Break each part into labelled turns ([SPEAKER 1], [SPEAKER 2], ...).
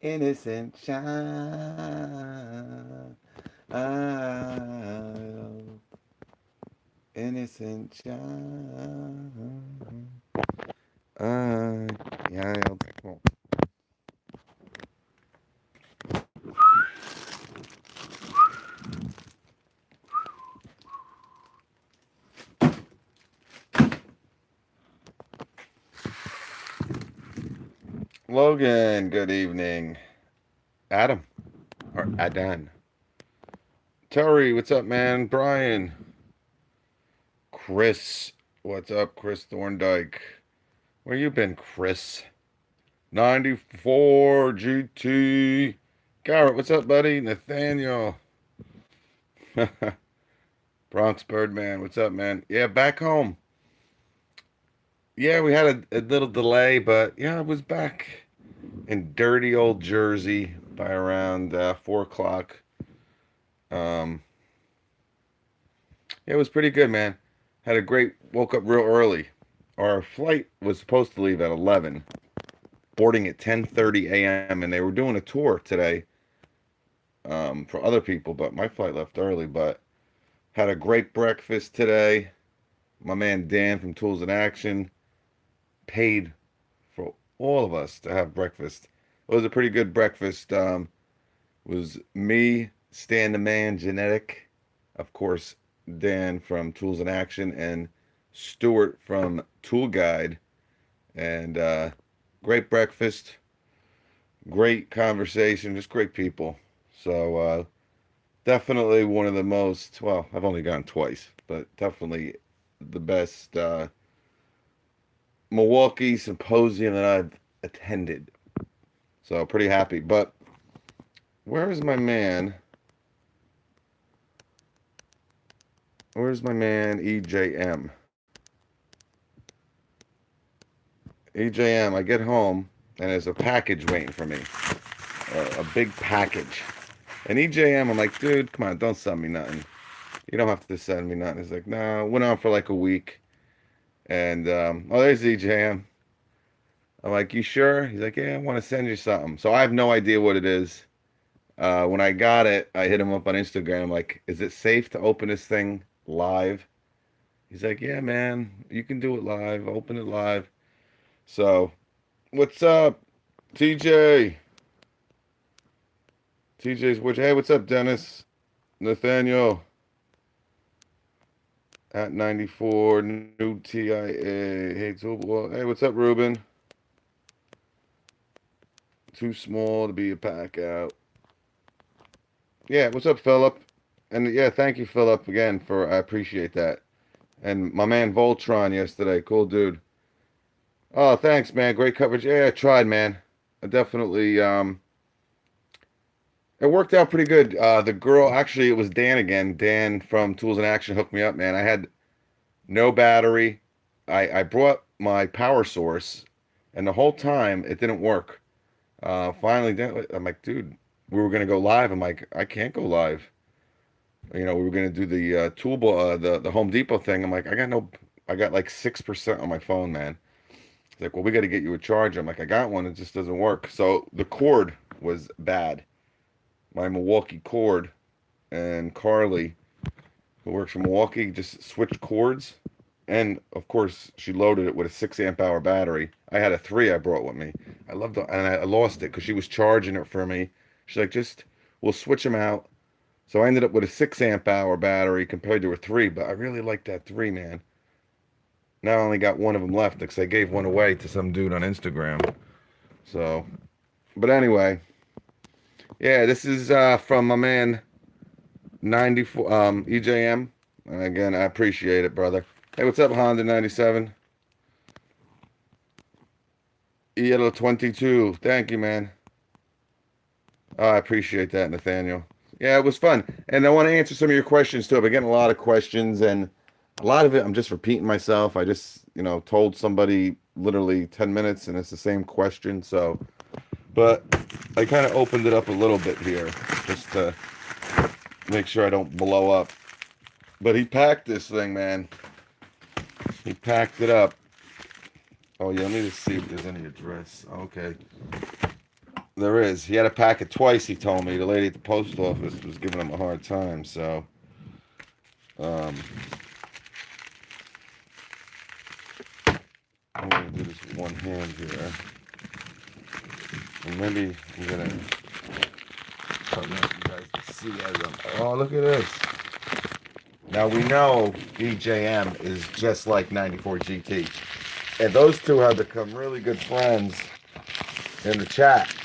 [SPEAKER 1] innocent child. Innocent child. Yeah, well, Logan, good evening. Adam, or Adan. Terry, what's up, man? Brian. Chris, what's up, Chris Thorndike? Where you been, Chris? 94 GT. Garrett, what's up, buddy? Nathaniel. Bronx Birdman, what's up, man? Yeah, back home. Yeah, we had a little delay, but yeah, I was back in dirty old Jersey by around 4 o'clock. Um, yeah, it was pretty good, man. Had a great, woke up real early. Our flight was supposed to leave at 11, boarding at 10:30 a.m., and they were doing a tour today for other people, but my flight left early. But had a great breakfast today. My man Dan from Tools in Action paid for all of us to have breakfast. It was a pretty good breakfast. Was me, Stan the Man, Genetic, of course, Dan from Tools in Action, and Stuart from Tool Guide. And great breakfast, great conversation, just great people. So definitely one of the most, well, I've only gone twice, but definitely the best Milwaukee symposium that I've attended. So pretty happy. But where is my man? Where's my man EJM? EJM, I get home and there's a package waiting for me. A big package. And EJM, I'm like, dude, come on, don't send me nothing. You don't have to send me nothing. He's like, no, went on for like a week. And, oh, there's EJM. I'm like, you sure? He's like, yeah, I want to send you something. So I have no idea what it is. When I got it, I hit him up on Instagram. I'm like, is it safe to open this thing live? He's like, yeah, man, you can do it live. Open it live. So, what's up, TJ? TJ's which? Hey, what's up, Dennis? Nathaniel at 94 new TIA. Hey, well, hey, what's up, Ruben? Too small to be a pack out. Yeah, what's up, Philip? And yeah, thank you, Philip, again for I appreciate that. And my man Voltron yesterday, cool dude. Oh, thanks, man. Great coverage. Yeah, I tried, man. I definitely it worked out pretty good. The girl, actually, it was Dan again. Dan from Tools in Action hooked me up, man. I had no battery. I brought my power source, and the whole time it didn't work. Finally, I'm like, dude, we were gonna go live. I'm like, I can't go live. You know, we were gonna do the the Home Depot thing. I'm like, I got like 6% on my phone, man. He's like, well, we got to get you a charger. I'm like, I got one. It just doesn't work. So the cord was bad. My Milwaukee cord, and Carly, who works for Milwaukee, just switched cords. And of course, she loaded it with a 6 amp hour battery. I had a three I brought with me. I loved it, and I lost it because she was charging it for me. She's like, just we'll switch them out. So I ended up with a 6 amp hour battery compared to a three, but I really like that three, man. Now I only got one of them left because I gave one away to some dude on Instagram. So, but anyway, yeah, this is from my man 94 EJM. And again, I appreciate it, brother. Hey, what's up, Honda 97? EL 22. Thank you, man. Oh, I appreciate that, Nathaniel. Yeah, it was fun. And I want to answer some of your questions too. I've been getting a lot of questions, and a lot of it I'm just repeating myself. I just, told somebody literally 10 minutes and it's the same question. So, but I kind of opened it up a little bit here just to make sure I don't blow up. But he packed this thing, man. He packed it up. Oh, yeah, let me just see if there's any address. Okay. There is. He had to pack it twice, he told me. The lady at the post office was giving him a hard time. So, um, I'm going to do this with one hand here. And maybe I'm going to, I don't know if you guys can see as I'm, oh, look at this. Now we know EJM is just like 94 GT. And those two have become really good friends in the chat.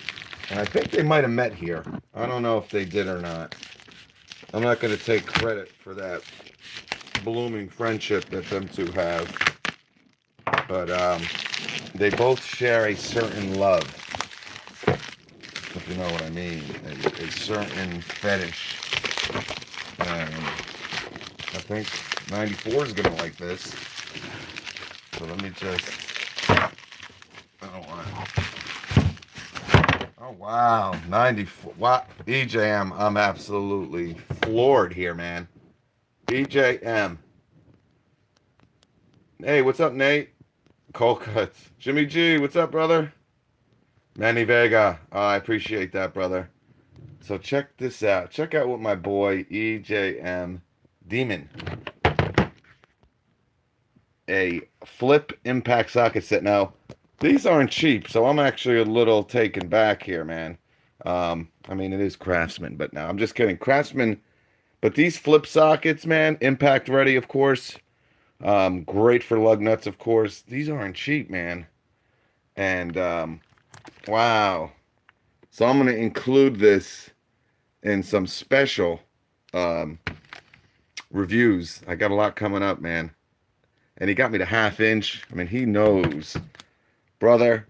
[SPEAKER 1] And I think they might have met here. I don't know if they did or not. I'm not going to take credit for that blooming friendship that them two have. But they both share a certain love, if you know what I mean. A certain fetish. And I think 94 is going to like this. So let me just... I don't want to... Oh, wow. 94. Wow. EJM, I'm absolutely floored here, man. EJM. Hey, what's up, Nate? Cold cuts. Jimmy G, what's up, brother? Manny Vega. Oh, I appreciate that, brother. So check this out. Check out what my boy EJM Demon. A flip impact socket set. Now, these aren't cheap, so I'm actually a little taken back here, man. I mean, it is Craftsman, but no, I'm just kidding. Craftsman, but these flip sockets, man, impact ready, of course. Great for lug nuts, of course. These aren't cheap, man. And, wow. So I'm going to include this in some special reviews. I got a lot coming up, man. And he got me the 1/2 inch. I mean, he knows. Brother,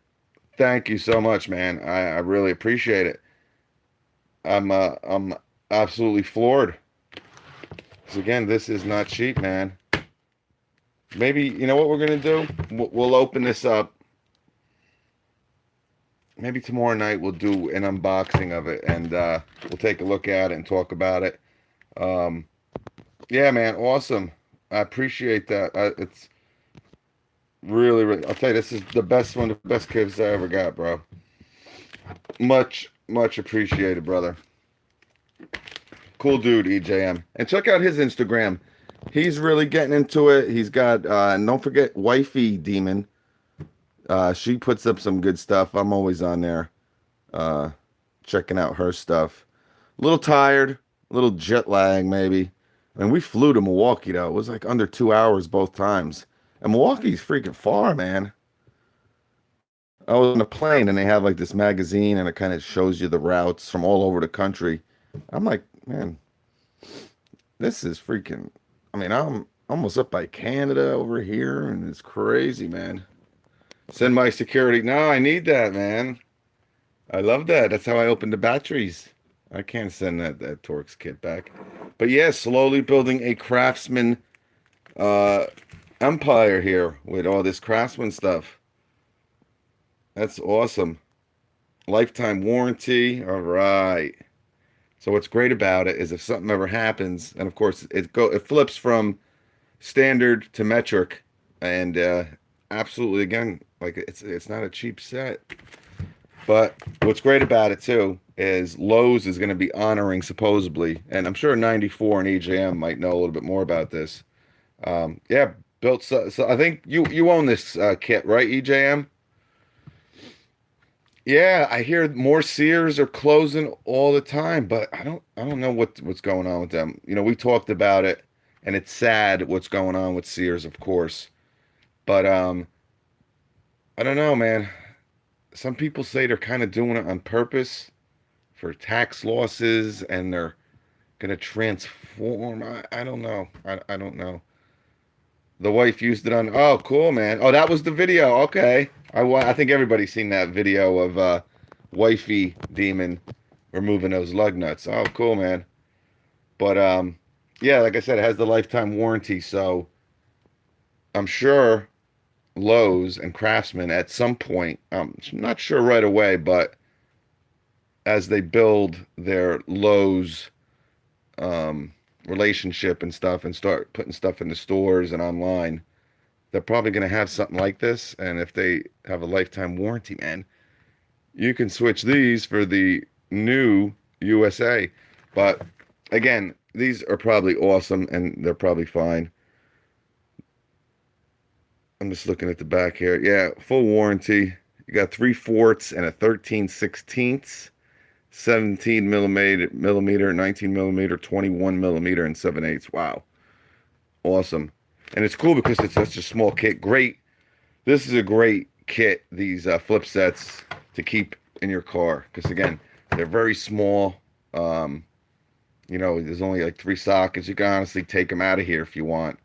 [SPEAKER 1] thank you so much, man. I really appreciate it. I'm absolutely floored. Because again, this is not cheap, man. Maybe, you know what we're going to do? We'll open this up. Maybe tomorrow night we'll do an unboxing of it. And we'll take a look at it and talk about it. Yeah, man, awesome. I appreciate that. It's really, really, I'll tell you, this is the best one, the best gifts I ever got, bro. Much, much appreciated, brother. Cool dude, EJM. And check out his Instagram. He's really getting into it. He's got, and don't forget, Wifey Demon. She puts up some good stuff. I'm always on there checking out her stuff. A little tired, a little jet lag, maybe. I mean, we flew to Milwaukee, though. It was like under 2 hours both times. And Milwaukee's freaking far, man. I was on a plane, and they have like this magazine, and it kind of shows you the routes from all over the country. I'm like, man, this is freaking... I mean, I'm almost up by Canada over here, and it's crazy, man. Send my security. No, I need that, man. I love that. That's how I open the batteries. I can't send that Torx kit back. But yeah, slowly building a Craftsman empire here with all this Craftsman stuff. That's awesome. Lifetime warranty. All right. So what's great about it is if something ever happens, and of course it flips from standard to metric, and absolutely, again, like it's not a cheap set. But what's great about it too is Lowe's is going to be honoring, supposedly, and I'm sure 94 and EJM might know a little bit more about this. Yeah, built. So I think you own this kit, right, EJM? Yeah, I hear more Sears are closing all the time, but I don't know what's going on with them. You know, we talked about it, and it's sad what's going on with Sears, of course. But I don't know, man. Some people say they're kind of doing it on purpose for tax losses, and they're gonna transform. I don't know. I don't know. The wife used it on. Oh, cool, man. Oh, that was the video. Okay. I think everybody's seen that video of wifey demon removing those lug nuts. Oh, cool, man. But yeah, like I said, it has the lifetime warranty, so I'm sure Lowe's and Craftsman at some point, I'm not sure right away, but as they build their Lowe's relationship and stuff and start putting stuff in the stores and online, they're probably going to have something like this. And if they have a lifetime warranty, man, you can switch these for the new USA. But again, these are probably awesome and they're probably fine. I'm just looking at the back here. Yeah, full warranty. You got 3/4 and a 13/16, 17 millimeter, 19 millimeter, 21 millimeter, and 7/8. Wow. Awesome. And it's cool because it's such a small kit. Great. This is a great kit, these flip sets to keep in your car. Because again, they're very small. Um, there's only like 3 sockets. You can honestly take them out of here if you want.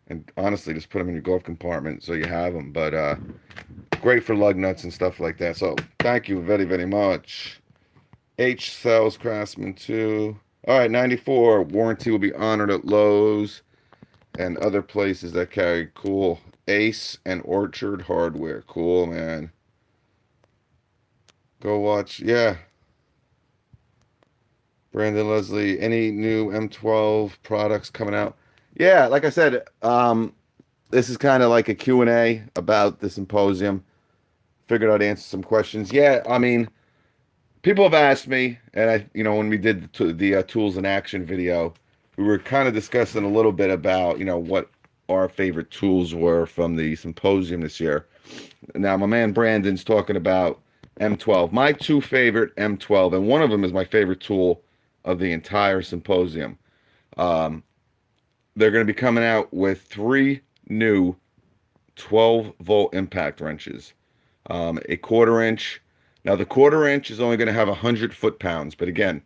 [SPEAKER 1] And honestly, just put them in your glove compartment so you have them. But great for lug nuts and stuff like that. So thank you very, very much. H sells Craftsman too. All right, 94. Warranty will be honored at Lowe's and other places that carry. Cool. Ace and Orchard Hardware. Cool, man. Go watch. Yeah. Brandon Leslie, any new M12 products coming out? Yeah, like I said, this is kind of like a Q&A about the symposium. Figured I'd answer some questions. Yeah, I mean, people have asked me, and when we did the tools in action video, we were kind of discussing a little bit about, what our favorite tools were from the symposium this year. Now, my man Brandon's talking about M12. My two favorite M12, and one of them is my favorite tool of the entire symposium. Um, they're going to be coming out with 3 new 12-volt impact wrenches. A 1/4 inch. Now, the 1/4 inch is only going to have 100 foot-pounds, but again,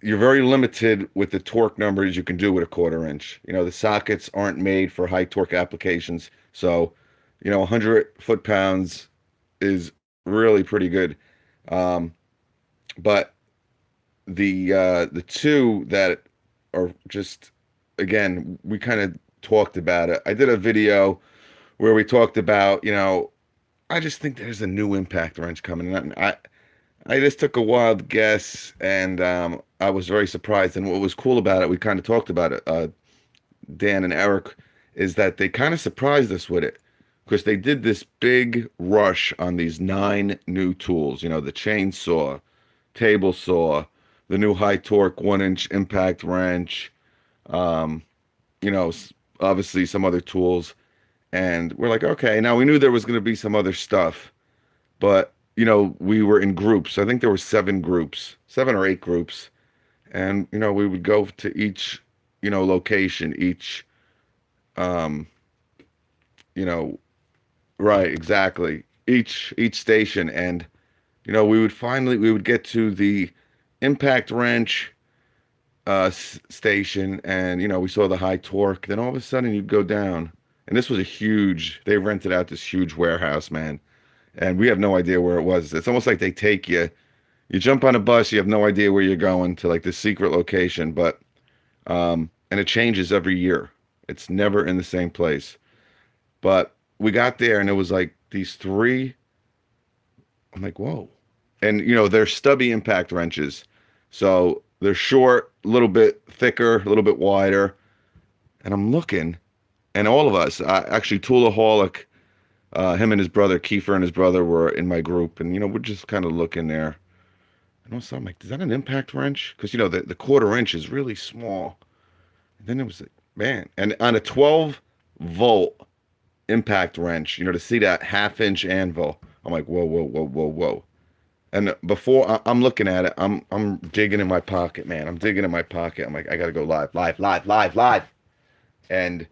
[SPEAKER 1] you're very limited with the torque numbers you can do with a 1/4 inch. The sockets aren't made for high torque applications, so 100 foot-pounds is really pretty good. Um, but the two that are just, again, we kind of talked about it. I did a video where we talked about, I just think there's a new impact wrench coming. And I just took a wild guess, and I was very surprised. And what was cool about it, we kind of talked about it, Dan and Eric, is that they kind of surprised us with it because they did this big rush on these 9 new tools. The chainsaw, table saw, the new high torque 1-inch impact wrench, um, obviously some other tools. And we're like, okay, now we knew there was going to be some other stuff, but we were in groups. I think there were 7 groups, 7 or 8 groups. And, we would go to each, location, each, um, you know, right, exactly. Each station. And, we would get to the impact wrench, station. And, we saw the high torque. Then all of a sudden you'd go down. And this was they rented out this huge warehouse, man. And we have no idea where it was. It's almost like they take you. You jump on a bus, you have no idea where you're going to, like, this secret location, and it changes every year. It's never in the same place. But we got there and it was like these 3. I'm like, whoa. And they're stubby impact wrenches. So they're short, a little bit thicker, a little bit wider. And I'm looking, and all of us, actually Toolaholic, him and his brother, Kiefer and his brother, were in my group, and we're just kind of looking there. And also I'm like, is that an impact wrench? Because the 1/4 inch is really small. And then it was like, man, and on a 12-volt impact wrench, to see that 1/2 inch anvil, I'm like, whoa, whoa, whoa, whoa, whoa. And before I'm looking at it, I'm digging in my pocket, man. I'm digging in my pocket. I'm like, I gotta go live, live, live, live, live. And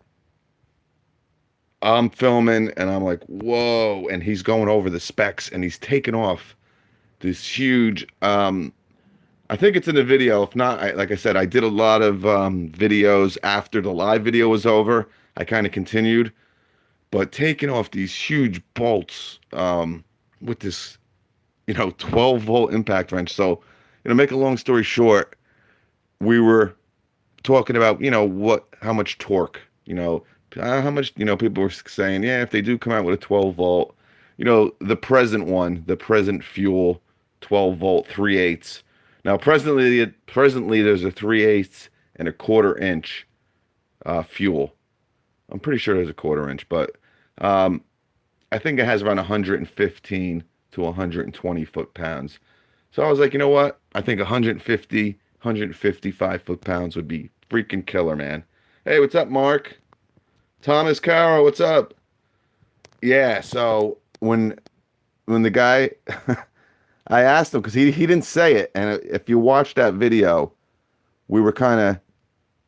[SPEAKER 1] I'm filming, and I'm like, whoa. And he's going over the specs, and he's taking off this huge. I think it's in the video. If not, like I said, I did a lot of videos after the live video was over. I kind of continued, but taking off these huge bolts with this, 12-volt impact wrench. So, make a long story short, we were talking about, how much torque, how much, people were saying, yeah, if they do come out with a 12-volt, the present fuel 12-volt 3/8. Now, presently there's a 3/8 and a 1/4 inch fuel. I'm pretty sure there's a 1/4 inch, but I think it has around 115 to 120 foot-pounds. So I was like, you know what? I think 150, 155 foot-pounds would be freaking killer, man. Hey, what's up, Mark? Thomas Caro, what's up? Yeah, so when the guy I asked him because he didn't say it, and if you watch that video, we were kind of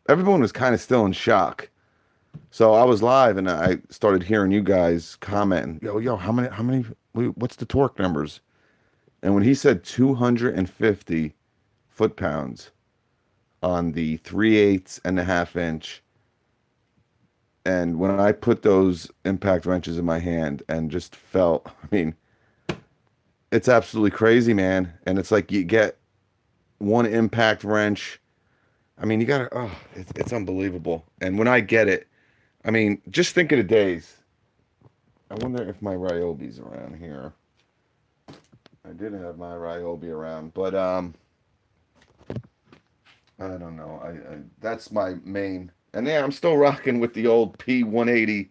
[SPEAKER 1] everyone was kind of still in shock. So I was live and I started hearing you guys commenting, yo, what's the torque numbers? And when he said 250 foot-pounds on the 3/8 and a half inch, and when I put those impact wrenches in my hand and just felt, I mean, it's absolutely crazy, man. And it's like you get one impact wrench. I mean, you gotta, oh, it's unbelievable. And when I get it, I mean, just think of the days. I wonder if my Ryobi's around here. I did have my Ryobi around, but I don't know. I that's my main. And yeah, I'm still rocking with the old P180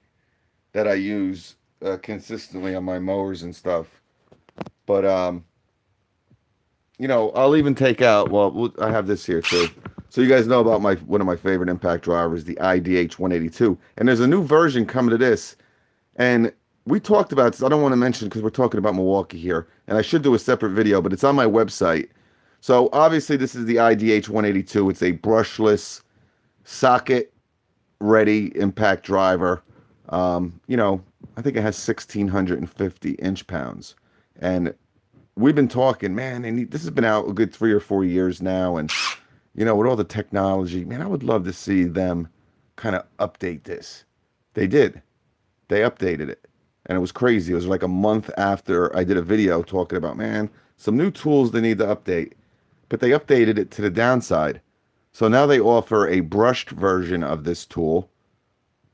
[SPEAKER 1] that I use consistently on my mowers and stuff. But I'll even take out. Well, I have this here too. So you guys know about my one of my favorite impact drivers, the IDH 182, and there's a new version coming to this. And we talked about this. I don't want to mention because we're talking about Milwaukee here, and I should do a separate video, but it's on my website. So obviously this is the IDH 182. It's a brushless, socket ready impact driver. I think it has 1,650 inch-pounds, and we've been talking, man, and this has been out a good 3 or 4 years now, and with all the technology, man, I would love to see them kind of update this. They did. They updated it, and it was crazy. It was like a month after I did a video talking about, man, some new tools they need to update, but they updated it to the downside. So now they offer a brushed version of this tool,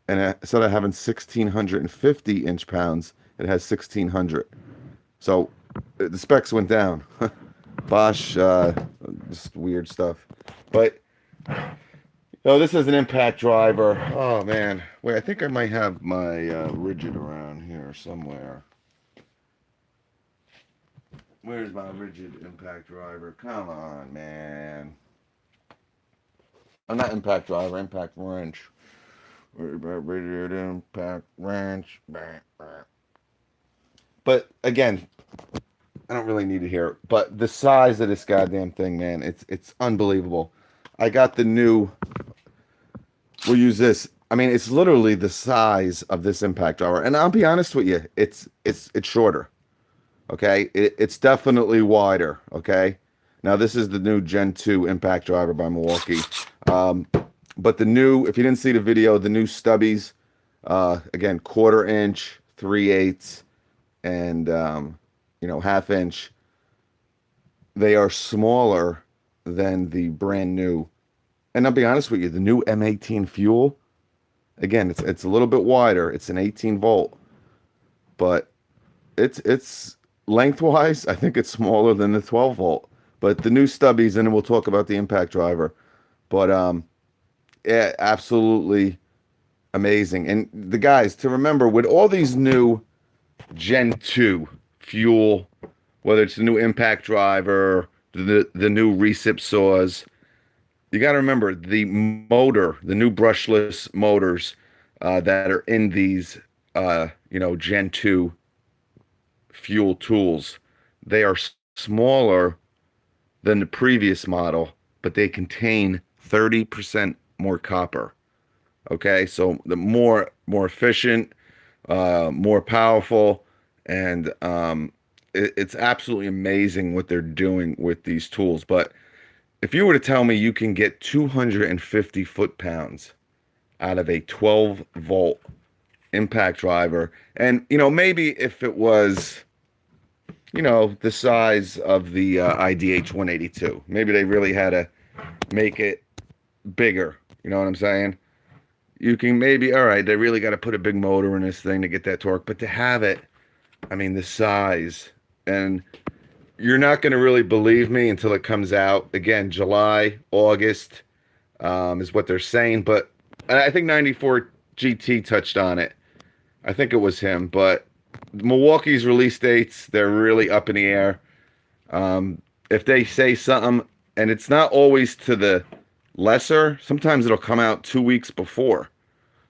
[SPEAKER 1] and instead of having 1,650 inch-pounds, it has 1,600. So the specs went down. Bosch, just weird stuff. But this is an impact driver. Oh man, wait, I think I might have my rigid around here somewhere. Where's my rigid impact driver? Come on, man. I'm not impact driver, impact wrench. Rigid impact wrench. But again, I don't really need it here. But the size of this goddamn thing, man, it's unbelievable. I got the new. We'll use this. I mean, it's literally the size of this impact driver. And I'll be honest with you, it's shorter. Okay, it's definitely wider. Okay, now this is the new Gen 2 impact driver by Milwaukee. But the new, if you didn't see the video, the new stubbies, again, 1/4 inch, 3/8, and half inch. They are smaller than the brand new. And I'll be honest with you, the new M18 fuel, again, it's a little bit wider. It's an 18 volt, but it's lengthwise, I think it's smaller than the 12 volt. But the new stubbies, and then we'll talk about the impact driver. But yeah, absolutely amazing. And the guys, to remember, with all these new Gen 2 fuel, whether it's the new impact driver, the new recip saws, you got to remember the motor, the new brushless motors that are in these, Gen 2 fuel tools. They are smaller than the previous model, but they contain 30% more copper. Okay, so the more efficient, more powerful, and it's absolutely amazing what they're doing with these tools. But if you were to tell me you can get 250 foot-pounds out of a 12 volt impact driver, and maybe if it was the size of the IDH 182, maybe they really had to make it bigger, you know what I'm saying? You can maybe, all right, they really got to put a big motor in this thing to get that torque, but to have it, I mean, the size, and you're not going to really believe me until it comes out. Again, July, August is what they're saying, but I think 94 GT touched on it. I think it was him, but Milwaukee's release dates, they're really up in the air. If they say something, and it's not always to the lesser, sometimes it'll come out 2 weeks before.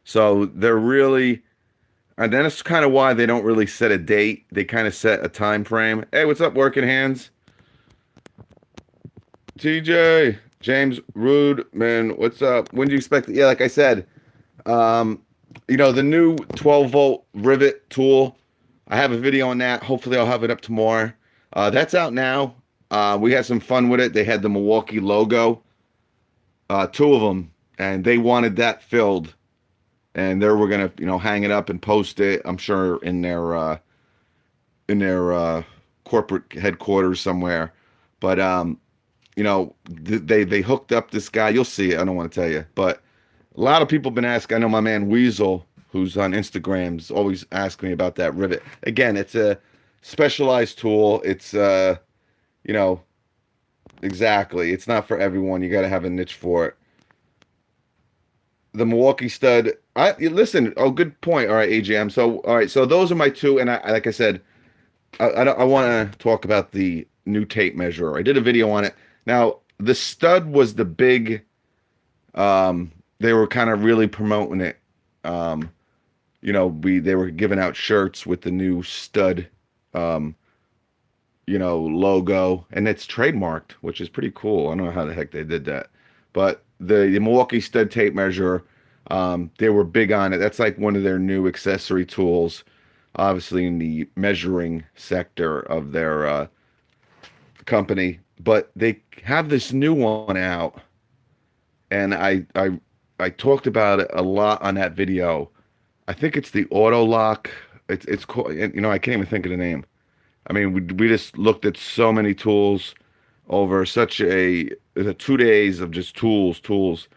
[SPEAKER 1] So they're really, and then it's kind of why they don't really set a date. They kind of set a time frame. Hey, what's up, working hands? TJ, James Rudman, what's up? When do you expect it? Yeah, like I said, um, the new 12-volt rivet tool. I have a video on that. Hopefully, I'll have it up tomorrow. That's out now. We had some fun with it. They had the Milwaukee logo, two of them, and they wanted that filled, and they were gonna, hang it up and post it. I'm sure in their corporate headquarters somewhere. But they hooked up this guy. You'll see it. I don't want to tell you, but a lot of people have been asking. I know my man Weasel, who's on Instagram's, always asking me about that rivet. Again, it's a specialized tool. It's you know, exactly. It's not for everyone. You got to have a niche for it. The Milwaukee stud. Listen. Oh, good point. All right, AGM. So, all right. So those are my two. And like I said, I want to talk about the new tape measure. I did a video on it. Now, the stud was the big. They were kind of really promoting it. They were giving out shirts with the new stud, logo, and it's trademarked, which is pretty cool. I don't know how the heck they did that, but the Milwaukee stud tape measure, they were big on it. That's like one of their new accessory tools, obviously in the measuring sector of their company. But they have this new one out, and I talked about it a lot on that video. I think it's the auto lock. It's called, I can't even think of the name. I mean, we just looked at so many tools over such the 2 days of just tools.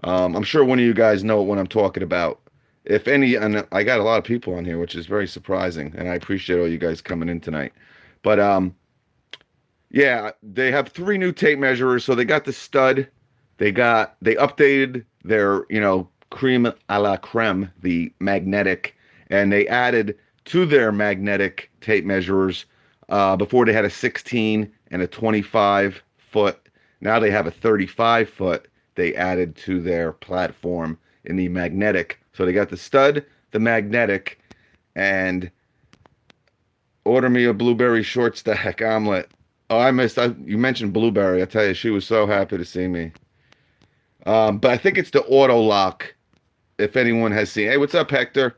[SPEAKER 1] I'm sure one of you guys know what I'm talking about. If any, and I got a lot of people on here, which is very surprising, and I appreciate all you guys coming in tonight. But yeah, they have three new tape measurers. So they got the stud, they updated their, cream a la creme, the magnetic, and they added to their magnetic tape measurers. Before they had a 16 and a 25 foot. Now they have a 35 foot. They added to their platform in the magnetic. So they got the stud, the magnetic, and order me a blueberry short stack omelet. Oh, you mentioned blueberry. I tell you, she was so happy to see me. But I think it's the auto lock. If anyone has seen, hey, what's up, Hector?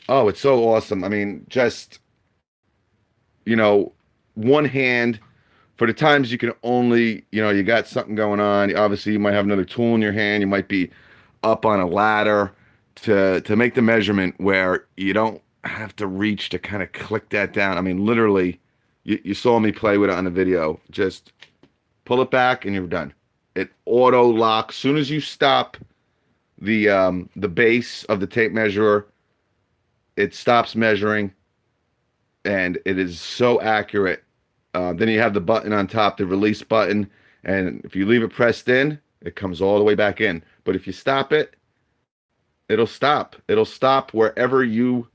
[SPEAKER 1] Oh, it's so awesome. I mean, just one hand for the times you can only, you got something going on. Obviously, you might have another tool in your hand. You might be up on a ladder to make the measurement where you don't have to reach to kind of click that down. I mean, literally, you saw me play with it on the video. Just pull it back and you're done. It auto locks. Soon as you stop the base of the tape measurer, it stops measuring. And it is so accurate. Then you have the button on top, the release button, and if you leave it pressed in, it comes all the way back in. But if you stop it, it'll stop. It'll stop wherever you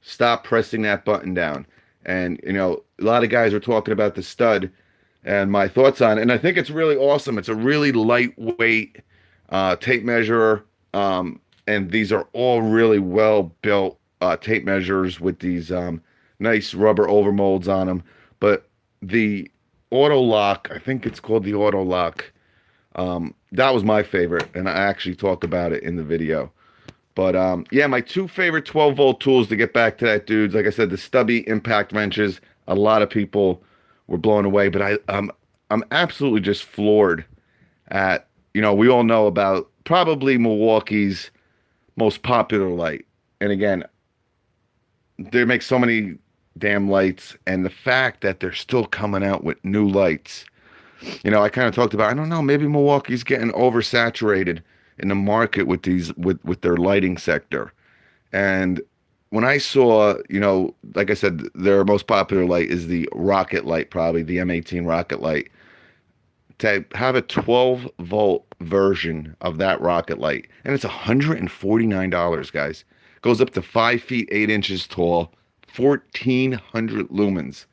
[SPEAKER 1] stop pressing that button down. And a lot of guys are talking about the stud and my thoughts on it, and I think it's really awesome. It's a really lightweight tape measurer, and these are all really well built tape measures with these nice rubber overmolds on them. But the auto lock, I think it's called the auto lock. That was my favorite, and I actually talk about it in the video. But yeah, my two favorite 12-volt tools, to get back to that, dudes. Like I said, the stubby impact wrenches. A lot of people were blown away, but I'm absolutely just floored at, we all know about probably Milwaukee's most popular light. And again, they make so many damn lights, and the fact that they're still coming out with new lights. I kind of talked about, I don't know, maybe Milwaukee's getting oversaturated in the market with with their lighting sector. And when I saw, like I said, their most popular light is the Rocket Light, probably the M18 Rocket Light. To have a 12-volt version of that Rocket Light, and it's $149, guys. Goes up to 5 feet 8 inches tall, 1,400 lumens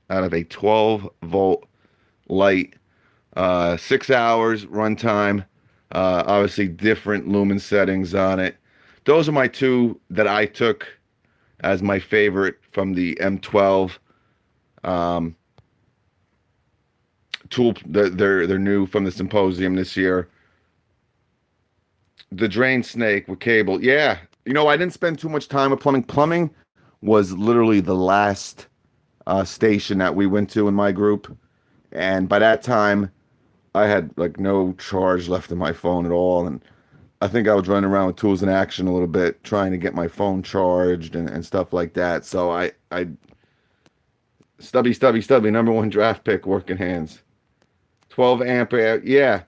[SPEAKER 1] out of a 12-volt light. 6 hours runtime. Obviously, different lumen settings on it. Those are my two that I took as my favorite from the M12 um, tool. They're new from the symposium this year. The drain snake with cable. Yeah, I didn't spend too much time with plumbing. Plumbing was literally the last station that we went to in my group, and by that time, I had like no charge left in my phone at all, and I think I was running around with tools in action a little bit, trying to get my phone charged and stuff like that. So I stubby, number one draft pick, working hands, 12 ampere. Yeah.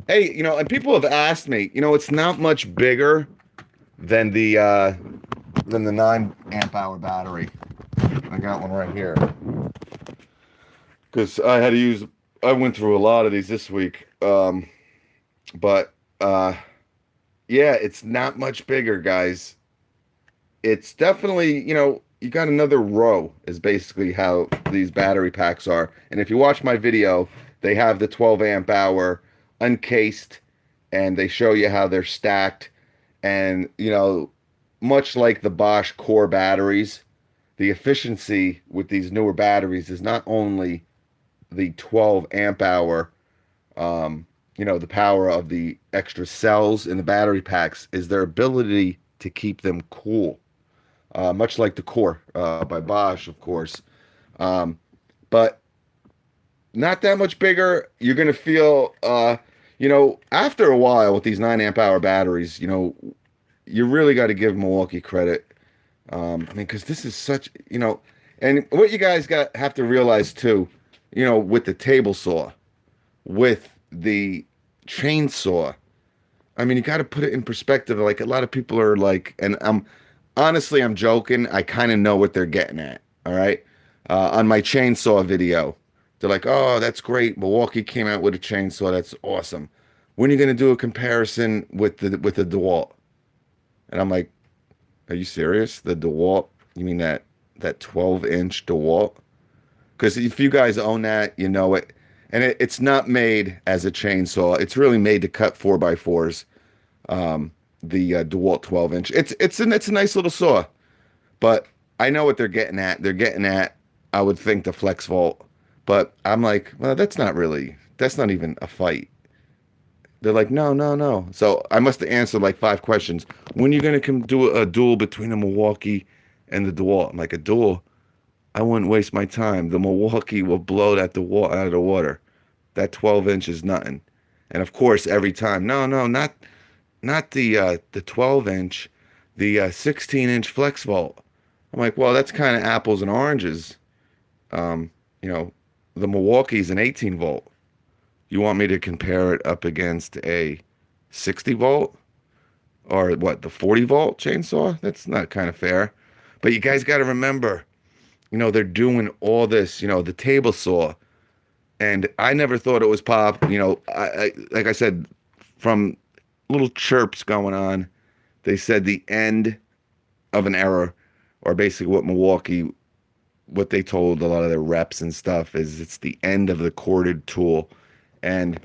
[SPEAKER 1] Hey, and people have asked me, it's not much bigger than the 9 amp hour battery. I got one right here because I went through a lot of these this week. But yeah, it's not much bigger, guys. It's definitely, you got another row is basically how these battery packs are. And if you watch my video, they have the 12 amp hour uncased and they show you how they're stacked. And, much like the Bosch core batteries, the efficiency with these newer batteries is not only the 12 amp hour, the power of the extra cells in the battery packs is their ability to keep them cool. Much like the core by Bosch, of course. But not that much bigger. You're going to feel, after a while with these 9 amp hour batteries, you really got to give Milwaukee credit. Because this is such, and what you guys have to realize too, with the table saw, with the chainsaw, you got to put it in perspective. Like a lot of people are like, and I'm joking. I kind of know what they're getting at. All right. On my chainsaw video, they're like, oh, that's great. Milwaukee came out with a chainsaw. That's awesome. When are you going to do a comparison with the DeWalt? And I'm like, are you serious? The DeWalt? You mean that 12-inch DeWalt? Because if you guys own that, you know it. And it's not made as a chainsaw. It's really made to cut 4x4s. The DeWalt 12-inch. It's a nice little saw, but I know what they're getting at. They're getting at, I would think, the Flex Volt. But I'm like, well, that's not even a fight. They're like, no. So I must have answered like 5 questions. When are you going to do a duel between a Milwaukee and the DeWalt? I'm like, a duel? I wouldn't waste my time. The Milwaukee will blow that DeWalt out of the water. That 12-inch is nothing. And of course, every time, no, not the 12-inch, the 16-inch Flex Volt. I'm like, well, that's kind of apples and oranges. The Milwaukee's an 18 volt. You want me to compare it up against a 60 volt or what, the 40 volt chainsaw? That's not kind of fair. But you guys got to remember, they're doing all this, the table saw. And I never thought it was pop. Like I said, from little chirps going on, they said the end of an era, or basically what they told a lot of their reps and stuff is it's the end of the corded tool. And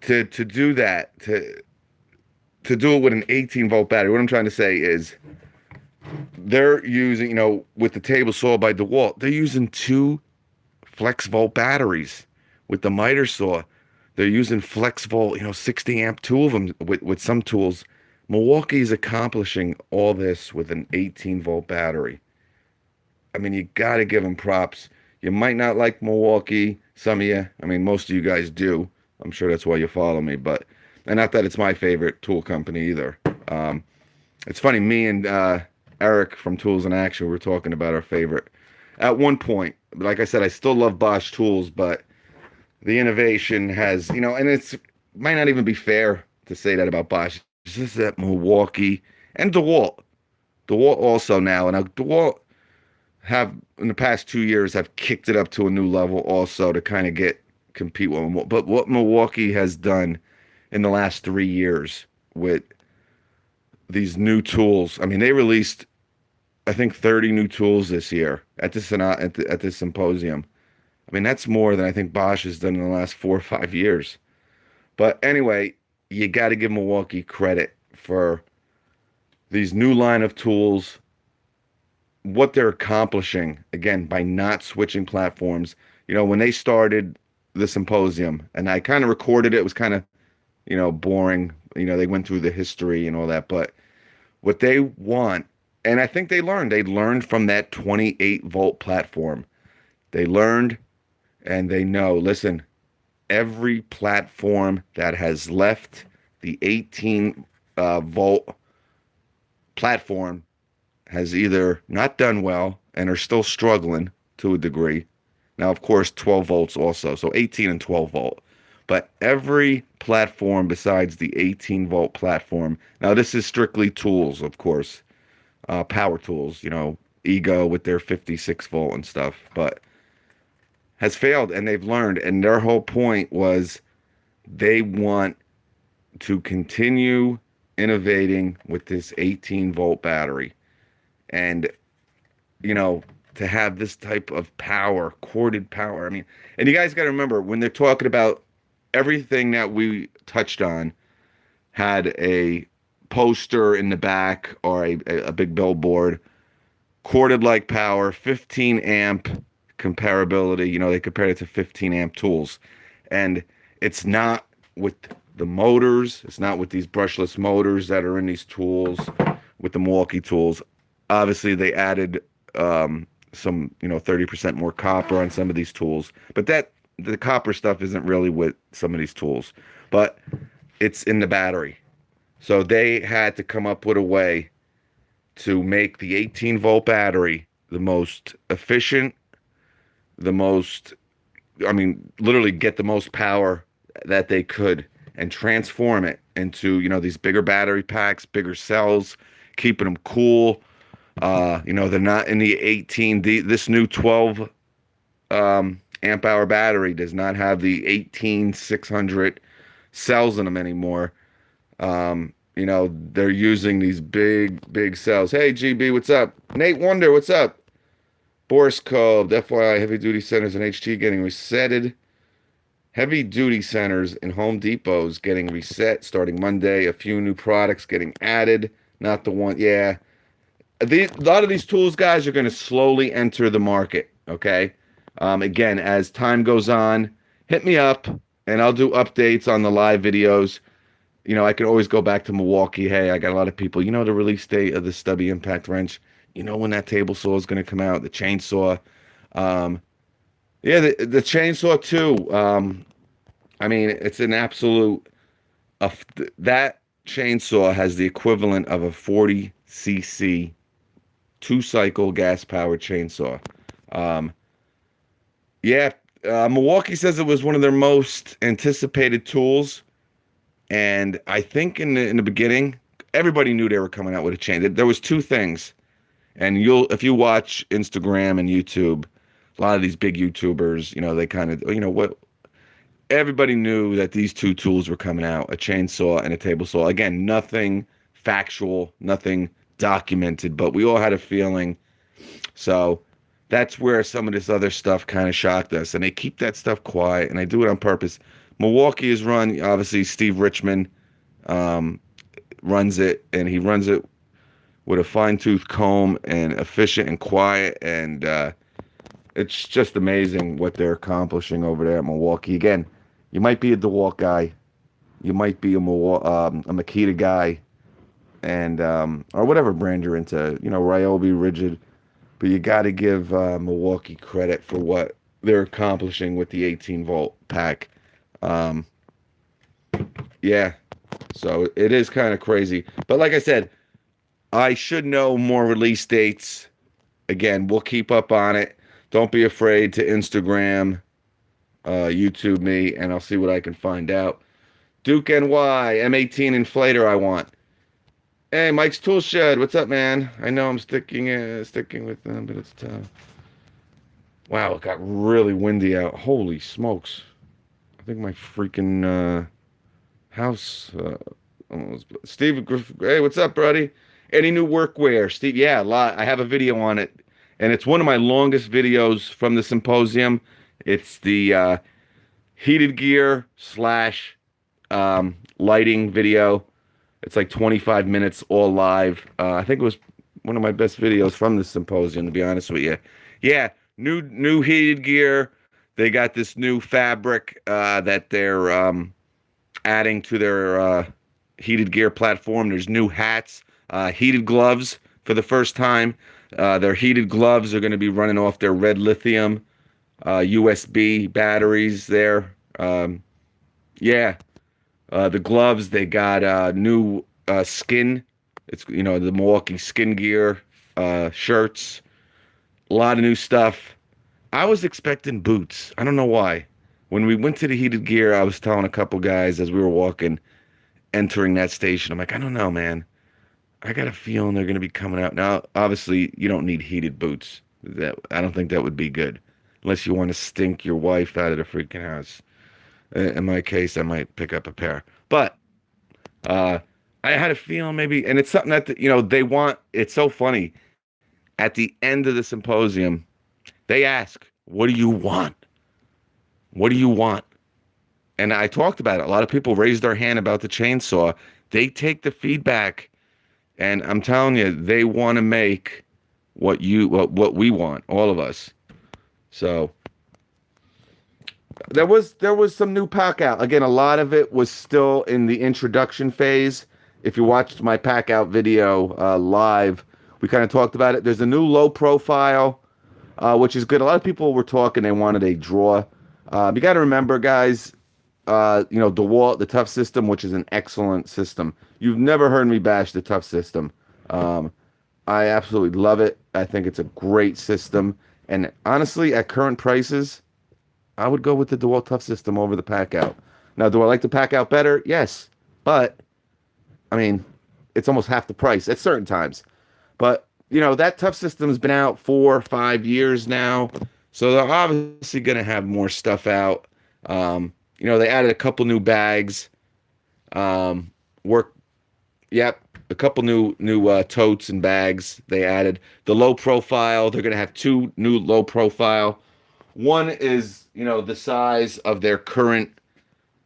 [SPEAKER 1] to do that, to do it with an 18 volt battery, what I'm trying to say is they're using, with the table saw by DeWalt, they're using 2 Flex Volt batteries. With the miter saw, they're using Flex Volt, 60 amp, 2 of them with some tools. Milwaukee's accomplishing all this with an 18 volt battery. You got to give them props. You might not like Milwaukee, some of you. Most of you guys do. I'm sure that's why you follow me, and not that it's my favorite tool company either. It's funny, me and Eric from Tools in Action were talking about our favorite. At one point, like I said, I still love Bosch tools, but the innovation has, and it's might not even be fair to say that about Bosch. It's just that Milwaukee and DeWalt. DeWalt also now, and DeWalt have in the past 2 years have kicked it up to a new level also to kind of compete with them. But what Milwaukee has done in the last 3 years with these new tools, they released I think 30 new tools this year at this symposium. I mean, that's more than I think Bosch has done in the last 4 or 5 years. But anyway, you got to give Milwaukee credit for these new line of tools, what they're accomplishing, again, by not switching platforms. When they started the symposium, and I kind of recorded it, it was kind of, boring. They went through the history and all that, but what they want, and I think they learned from that 28-volt platform. They learned and they know, listen, every platform that has left the 18 volt platform has either not done well and are still struggling to a degree. Now, of course, 12 volts also, so 18 and 12 volt. But every platform besides the 18-volt platform, now this is strictly tools, of course, power tools, Ego with their 56-volt and stuff, but has failed, and they've learned. And their whole point was they want to continue innovating with this 18-volt battery. And, to have this type of power, corded power. I mean, and you guys got to remember when they're talking about everything that we touched on had a poster in the back or a big billboard, corded like power, 15 amp comparability. They compared it to 15 amp tools. And it's not with the motors, it's not with these brushless motors that are in these tools, with the Milwaukee tools. Obviously, they added some, 30% more copper on some of these tools, but the copper stuff isn't really with some of these tools, but it's in the battery. So they had to come up with a way to make the 18-volt battery the most efficient, literally get the most power that they could and transform it into, these bigger battery packs, bigger cells, keeping them cool. They're not in the 18. This new 12 amp hour battery does not have the 18600 cells in them anymore. They're using these big cells. Hey, GB, what's up? Nate Wonder, what's up? Boris Cove, FYI, heavy duty centers in HT getting resetted. Heavy duty centers in Home Depots getting reset starting Monday. A few new products getting added. Not the one, yeah. A lot of these tools, guys, are going to slowly enter the market, okay? Again, as time goes on, hit me up, and I'll do updates on the live videos. I can always go back to Milwaukee. Hey, I got a lot of people. The release date of the stubby impact wrench. When that table saw is going to come out, the chainsaw. Yeah, the chainsaw, too. It's an absolute... that chainsaw has the equivalent of a 40cc two-cycle gas-powered chainsaw. Milwaukee says it was one of their most anticipated tools, and I think in the beginning, everybody knew they were coming out with a chain. There was two things, and if you watch Instagram and YouTube, a lot of these big YouTubers, they kind of, what everybody knew that these two tools were coming out, a chainsaw and a table saw. Again, nothing factual, nothing documented, but we all had a feeling. So that's where some of this other stuff kind of shocked us, and they keep that stuff quiet, and they do it on purpose. Milwaukee is run, obviously Steve Richmond runs it, and he runs it with a fine-tooth comb and efficient and quiet, and it's just amazing what they're accomplishing over there at Milwaukee. Again, you might be a DeWalt guy, you might be a Makita guy, and or whatever brand you're into, Ryobi, Rigid, but you got to give Milwaukee credit for what they're accomplishing with the 18-volt pack. Yeah, so it is kind of crazy. But like I said, I should know more release dates. Again, we'll keep up on it. Don't be afraid to Instagram, YouTube me, and I'll see what I can find out. Duke NY, M18 inflator I want. Hey, Mike's Tool Shed, what's up, man? I know I'm sticking with them, but it's tough. Wow, it got really windy out. Holy smokes. I think my freaking house almost... Steve, hey, what's up, buddy? Any new workwear, Steve? Yeah, a lot. I have a video on it, and it's one of my longest videos from the symposium. It's the heated gear slash lighting video. It's like 25 minutes all live. I think it was one of my best videos from the symposium, to be honest with you. Yeah, new heated gear. They got this new fabric that they're adding to their heated gear platform. There's new hats, heated gloves for the first time. Their heated gloves are going to be running off their red lithium USB batteries there. Yeah, the gloves, they got new skin. It's, the Milwaukee skin gear shirts. A lot of new stuff. I was expecting boots. I don't know why. When we went to the heated gear, I was telling a couple guys as we were walking, entering that station. I'm like, I don't know, man. I got a feeling they're going to be coming out. Now, obviously, you don't need heated boots. I don't think that would be good. Unless you want to stink your wife out of the freaking house. In my case, I might pick up a pair. But I had a feeling maybe, and it's something that, they want. It's so funny. At the end of the symposium, they ask, what do you want? What do you want? And I talked about it. A lot of people raised their hand about the chainsaw. They take the feedback, and I'm telling you, they want to make what we want, all of us. So there was some new pack out. Again, a lot of it was still in the introduction phase. If you watched my pack out video live, we kind of talked about it. There's a new low profile, which is good. A lot of people were talking, they wanted a draw. You got to remember, guys, DeWalt, the Tough System, which is an excellent system. You've never heard me bash the Tough System. I absolutely love it. I think it's a great system. And honestly, at current prices, I would go with the DeWalt Tough System over the pack out. Now, do I like the pack out better? Yes. But, I mean, it's almost half the price at certain times. But, that Tough System's been out 4 or 5 years now. So they're obviously going to have more stuff out. They added a couple new bags. A couple new totes and bags they added. The low profile, they're going to have 2 new low profile. One is, the size of their current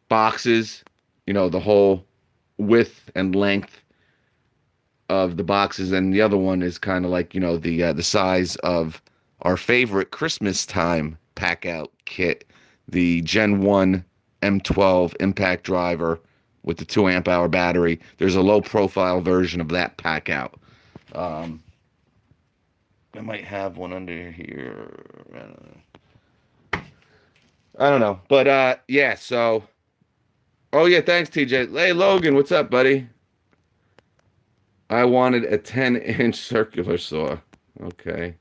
[SPEAKER 1] boxes, the whole width and length of the boxes, and the other one is kind of like, the size of our favorite Christmas time pack out kit, the Gen 1 M12 impact driver with the 2 amp hour battery. There's a low profile version of that pack out. I might have one under here. I don't know. But yeah, so oh yeah, thanks TJ. Hey Logan, what's up, buddy? I wanted a 10-inch circular saw. Okay.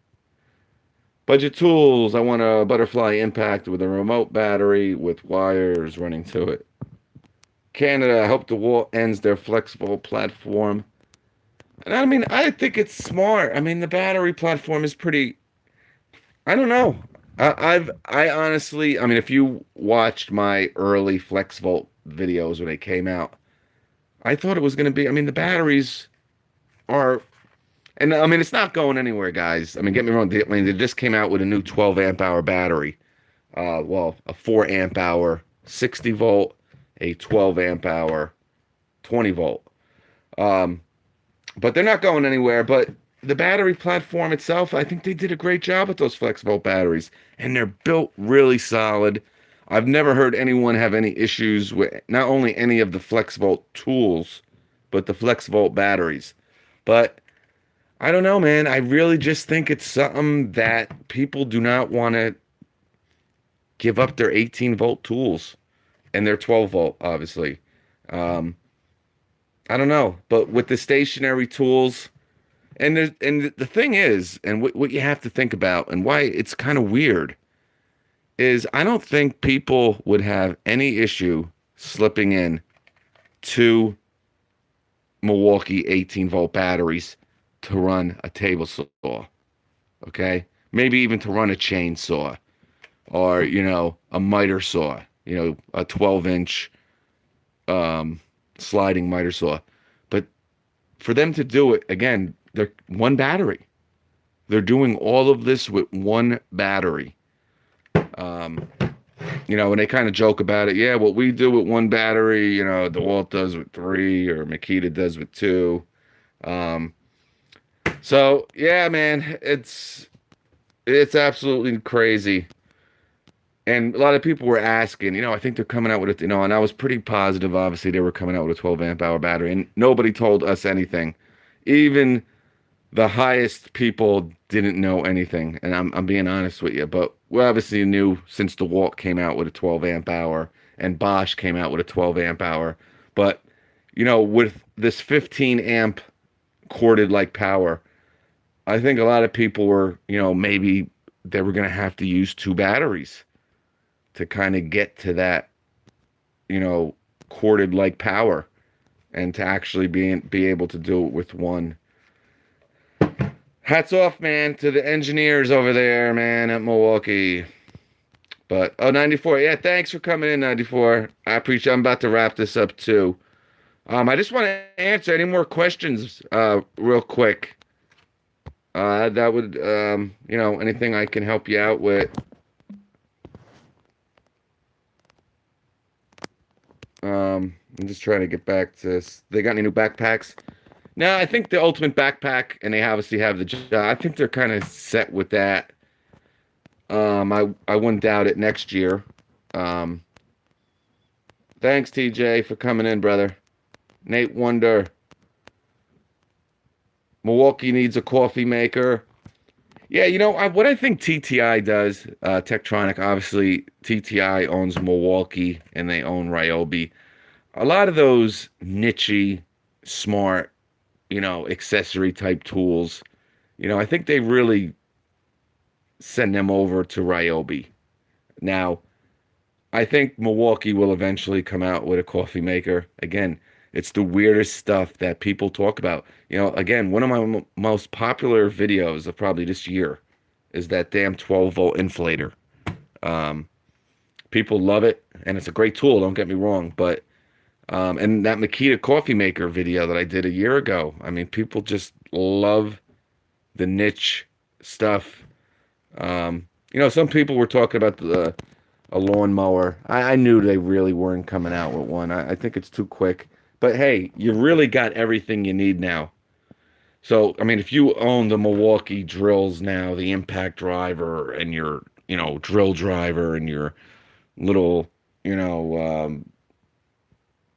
[SPEAKER 1] Budget tools. I want a butterfly impact with a remote battery with wires running to it. Canada, I hope DeWalt ends their flexible platform. And I mean, I think it's smart. I mean, the battery platform is pretty. I don't know. I honestly, I mean, if you watched my early FlexVolt videos when they came out, I thought it was going to be. I mean, the batteries are. And I mean, it's not going anywhere, guys. I mean, get me wrong. They just came out with a new 12 amp hour battery. A 4 amp hour 60 volt, a 12 amp hour 20 volt. But they're not going anywhere. But the battery platform itself, I think they did a great job with those FlexVolt batteries, and they're built really solid. I've never heard anyone have any issues with not only any of the FlexVolt tools, but the FlexVolt batteries. But I don't know, man. I really just think it's something that people do not want to give up their 18 volt tools and their 12 volt, obviously. I don't know, but with the stationary tools, and the thing is, and what you have to think about, and why it's kind of weird, is I don't think people would have any issue slipping in 2 Milwaukee 18 volt batteries to run a table saw, okay? Maybe even to run a chainsaw or, a miter saw, a 12-inch sliding miter saw. But for them to do it again, they're one battery. They're doing all of this with one battery. Um, and they kind of joke about it. Yeah, what we do with one battery, DeWalt does with three, or Makita does with two. Um, so yeah, man, it's absolutely crazy. And a lot of people were asking, I think they're coming out with it, and I was pretty positive, obviously, they were coming out with a 12 amp hour battery, and nobody told us anything. Even the highest people didn't know anything, and I'm being honest with you. But we obviously knew since DeWalt came out with a 12 amp hour and Bosch came out with a 12 amp hour. But with this 15 amp corded like power, I think a lot of people were, maybe they were going to have to use two batteries to kind of get to that, corded like power, and to actually be able to do it with one. Hats off, man, to the engineers over there, man, at Milwaukee. But, 94. Yeah, thanks for coming in, 94. I appreciate it. I'm about to wrap this up, too. I just want to answer any more questions real quick. That would, anything I can help you out with. I'm just trying to get back to this. They got any new backpacks? No, I think the Ultimate Backpack, and they obviously have the job. I think they're kind of set with that. I wouldn't doubt it next year. Um, Thanks, TJ, for coming in, brother. Nate Wonder. Milwaukee needs a coffee maker. Yeah, what I think TTI does, Tektronix, obviously TTI owns Milwaukee and they own Ryobi. A lot of those niche, smart, accessory type tools, I think they really send them over to Ryobi. Now, I think Milwaukee will eventually come out with a coffee maker. Again, it's the weirdest stuff that people talk about. Again, one of my most popular videos of probably this year is that damn 12-volt inflator. Um, People love it, and it's a great tool, don't get me wrong, but and that Makita coffee maker video that I did a year ago, I mean, people just love the niche stuff. Some people were talking about a lawnmower. I knew they really weren't coming out with one. I think it's too quick. But hey, you really got everything you need now. So, I mean, if you own the Milwaukee drills now, the impact driver and your, drill driver and your little,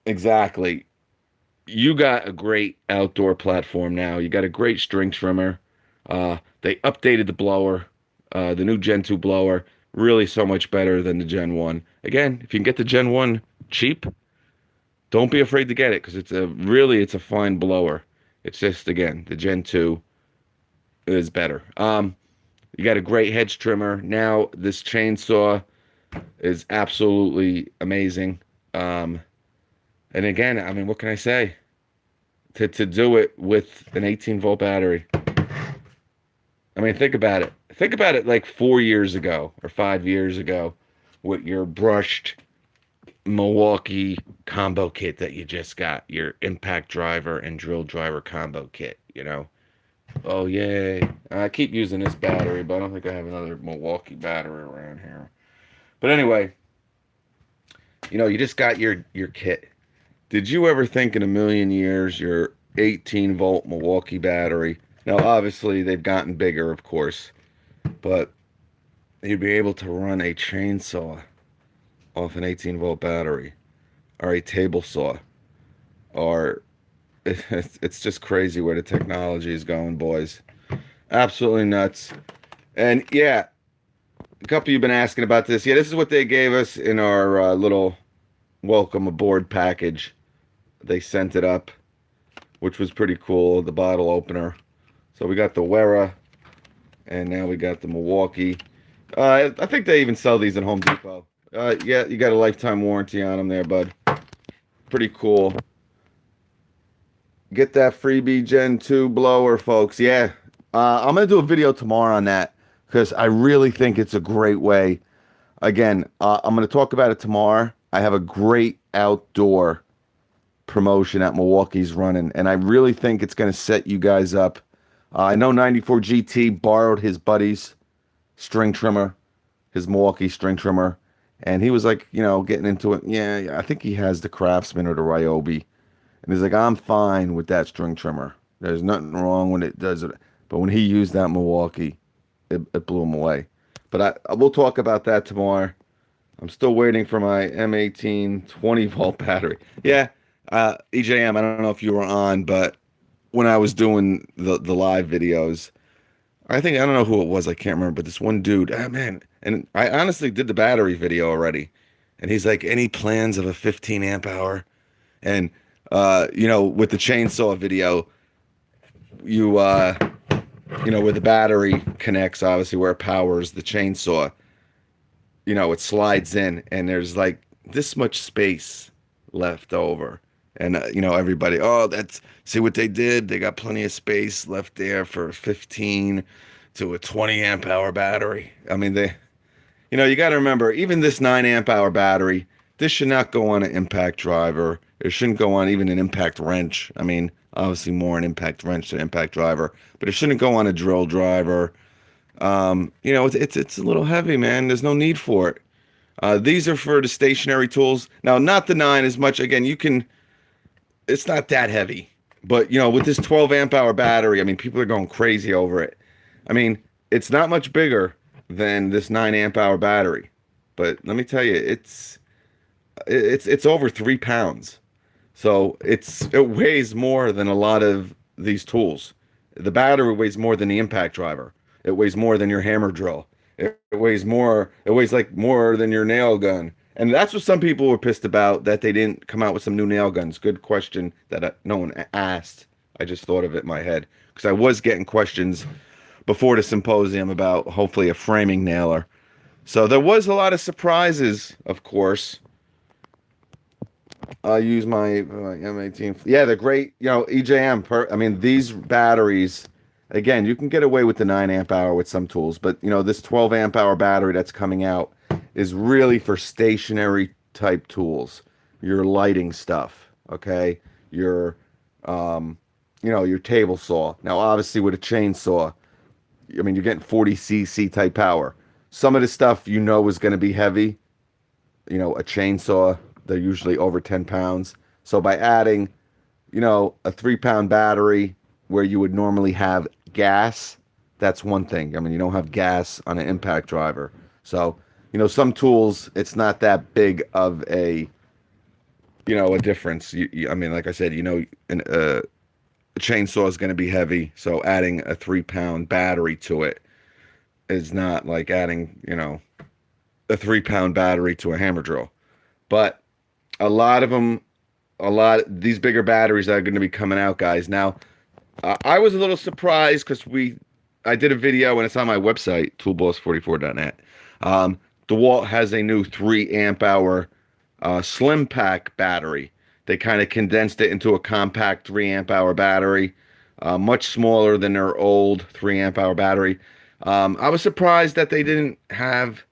[SPEAKER 1] exactly. You got a great outdoor platform now. You got a great string trimmer. They updated the blower, the new Gen 2 blower, really so much better than the Gen 1. Again, if you can get the Gen 1 cheap, don't be afraid to get it because it's a fine blower. It's just, again, the Gen 2 is better. You got a great hedge trimmer. Now this chainsaw is absolutely amazing. And again, I mean, what can I say? To do it with an 18-volt battery. I mean, think about it. Think about it like 4 years ago or 5 years ago with your brushed Milwaukee combo kit that you just got, your impact driver and drill driver combo kit, Oh, yay. I keep using this battery, but I don't think I have another Milwaukee battery around here. But anyway, you just got your kit. Did you ever think in a million years your 18-volt Milwaukee battery? Now, obviously, they've gotten bigger, of course, but you'd be able to run a chainsaw off an 18-volt battery, or a table saw, or it's just crazy where the technology is going, boys. Absolutely nuts. And yeah, a couple of you have been asking about this. Yeah, this is what they gave us in our little welcome aboard package. They sent it up, which was pretty cool, the bottle opener. So we got the Wera, and now we got the Milwaukee. I think they even sell these at Home Depot. Yeah, you got a lifetime warranty on them there, bud. Pretty cool. Get that freebie Gen 2 blower, folks. Yeah, I'm going to do a video tomorrow on that because I really think it's a great way. Again, I'm going to talk about it tomorrow. I have a great outdoor promotion that Milwaukee's running, and I really think it's going to set you guys up. I know 94 GT borrowed his buddy's string trimmer, his Milwaukee string trimmer, and he was like, getting into it. Yeah, I think he has the Craftsman or the Ryobi, and he's like, I'm fine with that string trimmer. There's nothing wrong when it does it. But when he used that Milwaukee, it blew him away. But we'll talk about that tomorrow. I'm still waiting for my M18 20-volt battery. Yeah, EJM, I don't know if you were on, but when I was doing the live videos, I don't know who it was, I can't remember, but this one dude, man, and I honestly did the battery video already, and he's like, any plans of a 15 amp hour? And with the chainsaw video, you where the battery connects, obviously where it powers the chainsaw, it slides in, and there's like this much space left over. And, everybody, oh, see what they did? They got plenty of space left there for 15 to a 20 amp hour battery. I mean, you got to remember, even this 9 amp hour battery, this should not go on an impact driver. It shouldn't go on even an impact wrench. I mean, obviously more an impact wrench than impact driver, but it shouldn't go on a drill driver. It's a little heavy, man. There's no need for it. These are for the stationary tools. Now, not the 9 as much. Again, it's not that heavy, but with this 12 amp hour battery, I mean, people are going crazy over it. I mean, it's not much bigger than this 9 amp hour battery, but let me tell you, it's over 3 pounds. So it weighs more than a lot of these tools. The battery weighs more than the impact driver. It weighs more than your hammer drill. It weighs more. It weighs like more than your nail gun. And that's what some people were pissed about, that they didn't come out with some new nail guns. Good question that no one asked. I just thought of it in my head because I was getting questions before the symposium about hopefully a framing nailer. So there was a lot of surprises, of course. I use my M18. Yeah, they're great. EJM. I mean, these batteries, again, you can get away with the 9 amp hour with some tools, but this 12 amp hour battery that's coming out is really for stationary type tools. Your lighting stuff, okay? Your your table saw. Now, obviously, with a chainsaw, I mean, you're getting 40 cc type power. Some of the stuff is going to be heavy. A chainsaw, they're usually over 10 pounds. So by adding, a 3-pound battery where you would normally have gas, that's one thing. I mean, you don't have gas on an impact driver. So, some tools, it's not that big of a difference. I mean, like I said, a chainsaw is going to be heavy. So adding a 3-pound battery to it is not like adding, a 3-pound battery to a hammer drill. But these bigger batteries that are going to be coming out, guys. Now, I was a little surprised because I did a video and it's on my website, toolboss44.net. DeWalt has a new 3 amp hour slim pack battery. They kind of condensed it into a compact 3 amp hour battery, much smaller than their old 3 amp hour battery. I was surprised that they didn't have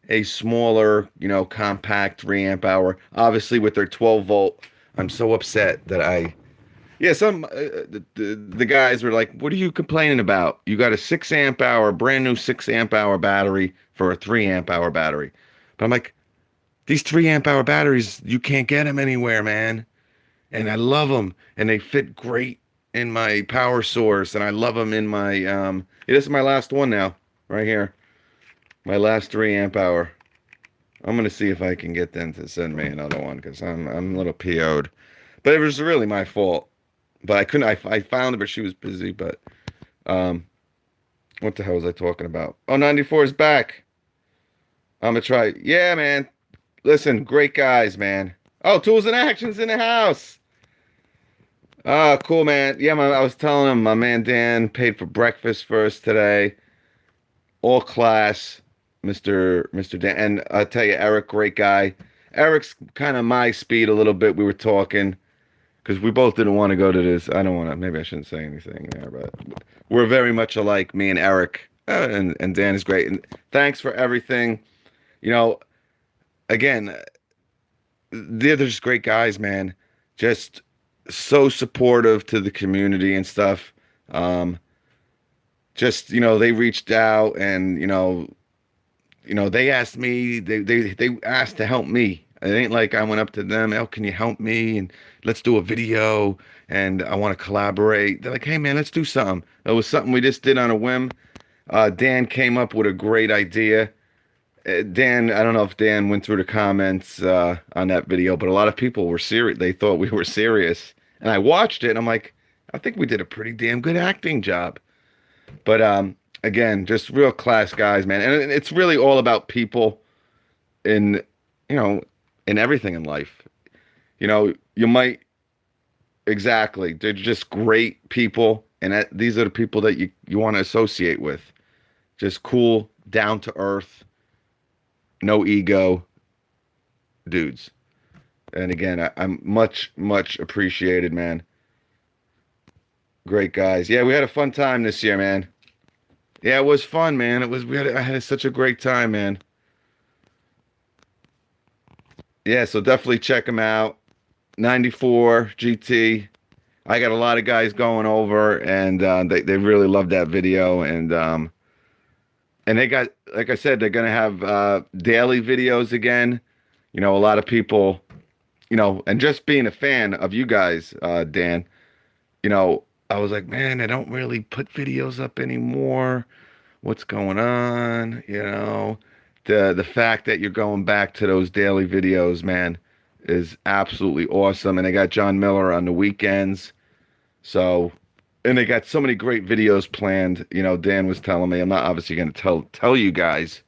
[SPEAKER 1] a smaller, compact 3 amp hour. Obviously, with their 12 volt, I'm so upset that some the guys were like, "What are you complaining about? You got a 6 amp hour, brand new 6 amp hour battery for a 3 amp hour battery." But I'm like, these 3 amp hour batteries, you can't get them anywhere, man. And I love them, and they fit great in my power source, and I love them in my this is my last one now, right here. My last 3 amp hour. I'm gonna see if I can get them to send me another one because I'm a little PO'd. But it was really my fault. But I couldn't. I found her, but she was busy. But what the hell was I talking about? Oh, 94 is back. I'm gonna try. Yeah, man. Listen, great guys, man. Oh, Tools and Actions in the house. Oh, cool, man. Yeah, I was telling him my man Dan paid for breakfast for us today. All class, Mr. Dan. And I'll tell you, Eric, great guy. Eric's kind of my speed a little bit. We were talking because we both didn't want to go to this. I don't want to. Maybe I shouldn't say anything there, but we're very much alike, me and Eric. And Dan is great. And thanks for everything. Again, they're just great guys, man. just so supportive to the community and stuff. Um, just they reached out and they asked me, they asked to help me. It ain't like I went up to them, oh, can you help me? And let's do a video and I want to collaborate. They're like, hey man, let's do something. It was something we just did on a whim. Dan came up with a great idea. Dan, I don't know if Dan went through the comments on that video, but a lot of people were serious. They thought we were serious. And I watched it and I'm like, I think we did a pretty damn good acting job. But again, just real class guys, man. And it's really all about people in, you know, in everything in life. You might exactly. They're just great people, and these are the people that you want to associate with. Just cool, down to earth, no ego dudes. And again, I'm much appreciated, man. Great guys. Yeah, we had a fun time this year, man. Yeah, it was fun, man. I had such a great time, man. Yeah, so definitely check them out. 94 GT. I got a lot of guys going over, and they really loved that video, and they got, like I said, they're gonna have daily videos again. A lot of people, and just being a fan of you guys, Dan, I was like, man, I don't really put videos up anymore. What's going on? The fact that you're going back to those daily videos, man, is absolutely awesome. And they got John Miller on the weekends. So, and they got so many great videos planned. Dan was telling me, I'm not obviously going to tell you guys,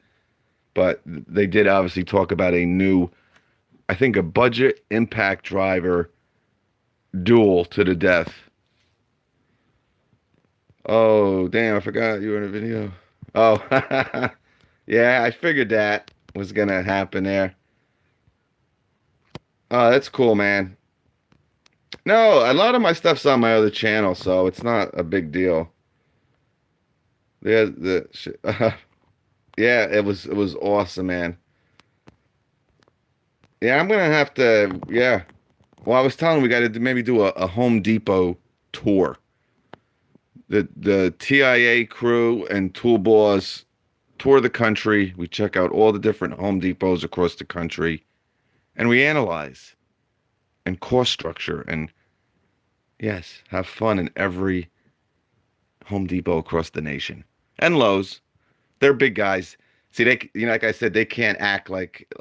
[SPEAKER 1] but they did obviously talk about a new, I think, a budget impact driver duel to the death. Oh, damn, I forgot you were in a video. Oh, yeah, I figured that was gonna happen there. Oh, that's cool, man. No, a lot of my stuff's on my other channel, so it's not a big deal. Yeah, it was awesome, man. Yeah, I'm gonna have to. Yeah, well, I was telling we got to maybe do a Home Depot tour. The TIA crew and Toolboys tour the country. We check out all the different Home Depots across the country, and we analyze and cost structure and yes, have fun in every Home Depot across the nation and Lowe's. They're big guys. See, like I said, they can't act like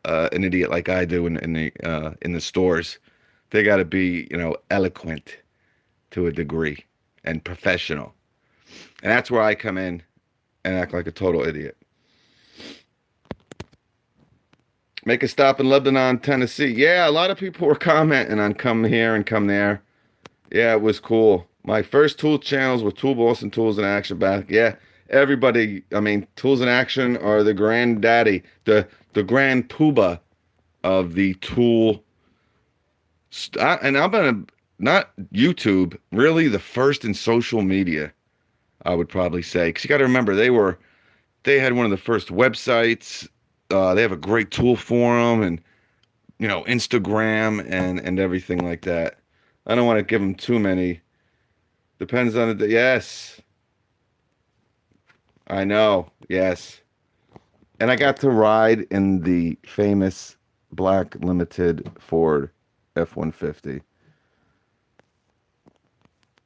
[SPEAKER 1] an idiot like I do in the stores. They got to be, eloquent to a degree and professional. And that's where I come in and act like a total idiot. Make a stop in Lebanon, Tennessee. Yeah, a lot of people were commenting on come here and come there. Yeah, it was cool. My first tool channels were Tool Boss and Tools in Action back. Yeah, everybody. I mean, Tools in Action are the granddaddy, the grand poobah of the tool. And I'm gonna not YouTube, really the first in social media. I would probably say, because you got to remember they had one of the first websites. They have a great tool forum and Instagram and everything like that. I don't want to give them too many. Depends on the yes. I know. Yes. And I got to ride in the famous black limited Ford F-150.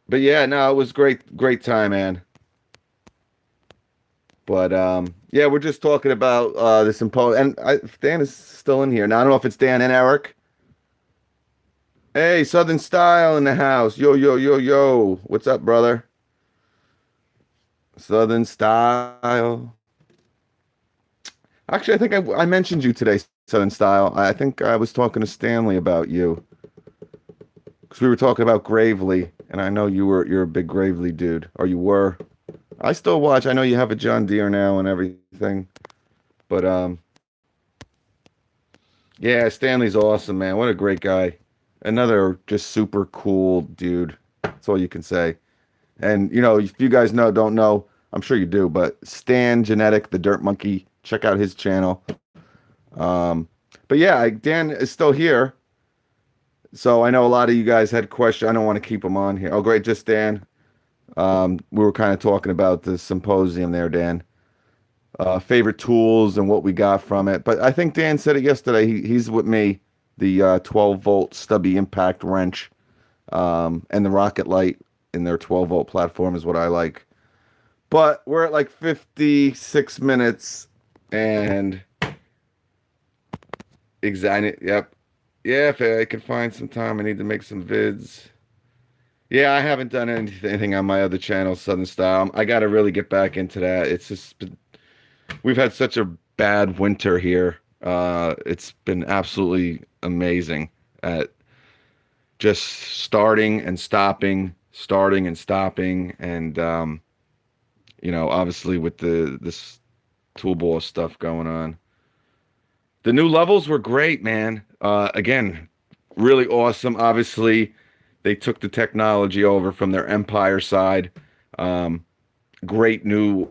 [SPEAKER 1] But yeah, no, it was great time, man. But yeah, we're just talking about the symposium, and Dan is still in here now. I don't know if it's Dan and Eric. Hey, Southern Style in the house. Yo, yo, yo, yo. What's up, brother? Southern Style. Actually, I think I mentioned you today, Southern Style. I think I was talking to Stanley about you. Because we were talking about Gravely, and I know you're a big Gravely dude, or you were. I still watch. I know you have a John Deere now and everything. But yeah, Stanley's awesome, man. What a great guy. Another just super cool dude. That's all you can say. And if you guys don't know, I'm sure you do, but Stan Genetic, the Dirt Monkey, check out his channel. But yeah, Dan is still here. So I know a lot of you guys had questions. I don't want to keep them on here. Oh, great, just Dan. We were kind of talking about the symposium there, Dan. Favorite tools and what we got from it. But I think Dan said it yesterday. He's with me. The 12-volt stubby impact wrench and the rocket light in their 12-volt platform is what I like. But we're at like 56 minutes and exactly. Yep. Yeah, if I could find some time, I need to make some vids. Yeah, I haven't done anything on my other channel, Southern Style. I got to really get back into that. It's just we've had such a bad winter here. It's been absolutely amazing at just starting and stopping, and obviously with this tool ball stuff going on. The new levels were great, man. Again, really awesome. Obviously, they took the technology over from their Empire side. Um, Great new.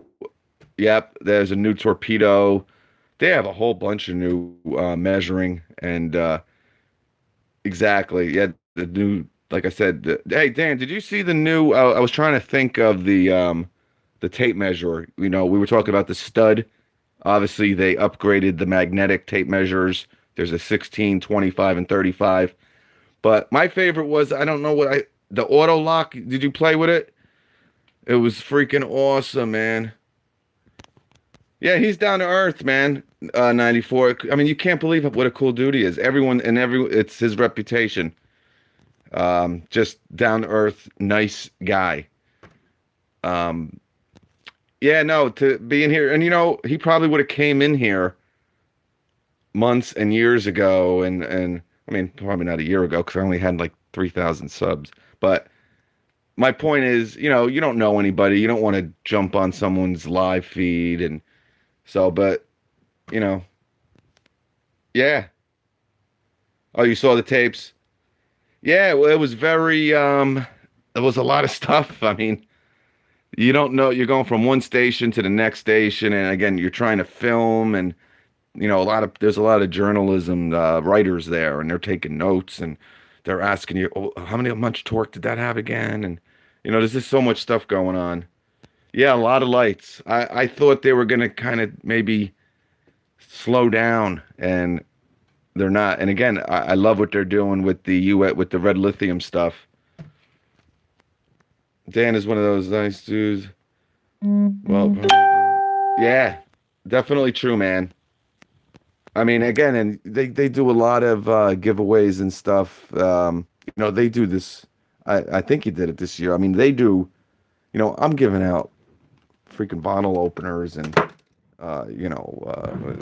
[SPEAKER 1] Yep, there's a new torpedo. They have a whole bunch of new measuring and exactly. Yeah, the new. Like I said, hey Dan, did you see the new? I was trying to think of the tape measure. We were talking about the stud. Obviously, they upgraded the magnetic tape measures. There's a 16, 25, and 35. But my favorite was, I don't know the auto lock. Did you play with it? It was freaking awesome, man. Yeah, he's down to earth, man. 94. I mean, you can't believe what a cool dude he is. It's his reputation. Just down to earth, nice guy. Um, yeah, no, to be in here, and he probably would have came in here months and years ago, and I mean, probably not a year ago because I only had like 3,000 subs. But my point is, you don't know anybody. You don't want to jump on someone's live feed, and so, but you know, yeah. Oh, you saw the tapes? Yeah, well, it was very it was a lot of stuff. I mean, you don't know, you're going from one station to the next station, and again, you're trying to film, and there's a lot of journalism writers there, and they're taking notes, and they're asking you, oh, much torque did that have again? And there's just so much stuff going on. Yeah, a lot of lights. I thought they were gonna kind of maybe slow down, and they're not. And again, I love what they're doing with with the red lithium stuff. Dan is one of those nice dudes. Well, yeah, definitely true, man. I mean, again, and they do a lot of giveaways and stuff. They do this. I think he did it this year. I mean, they do. I'm giving out freaking bottle openers and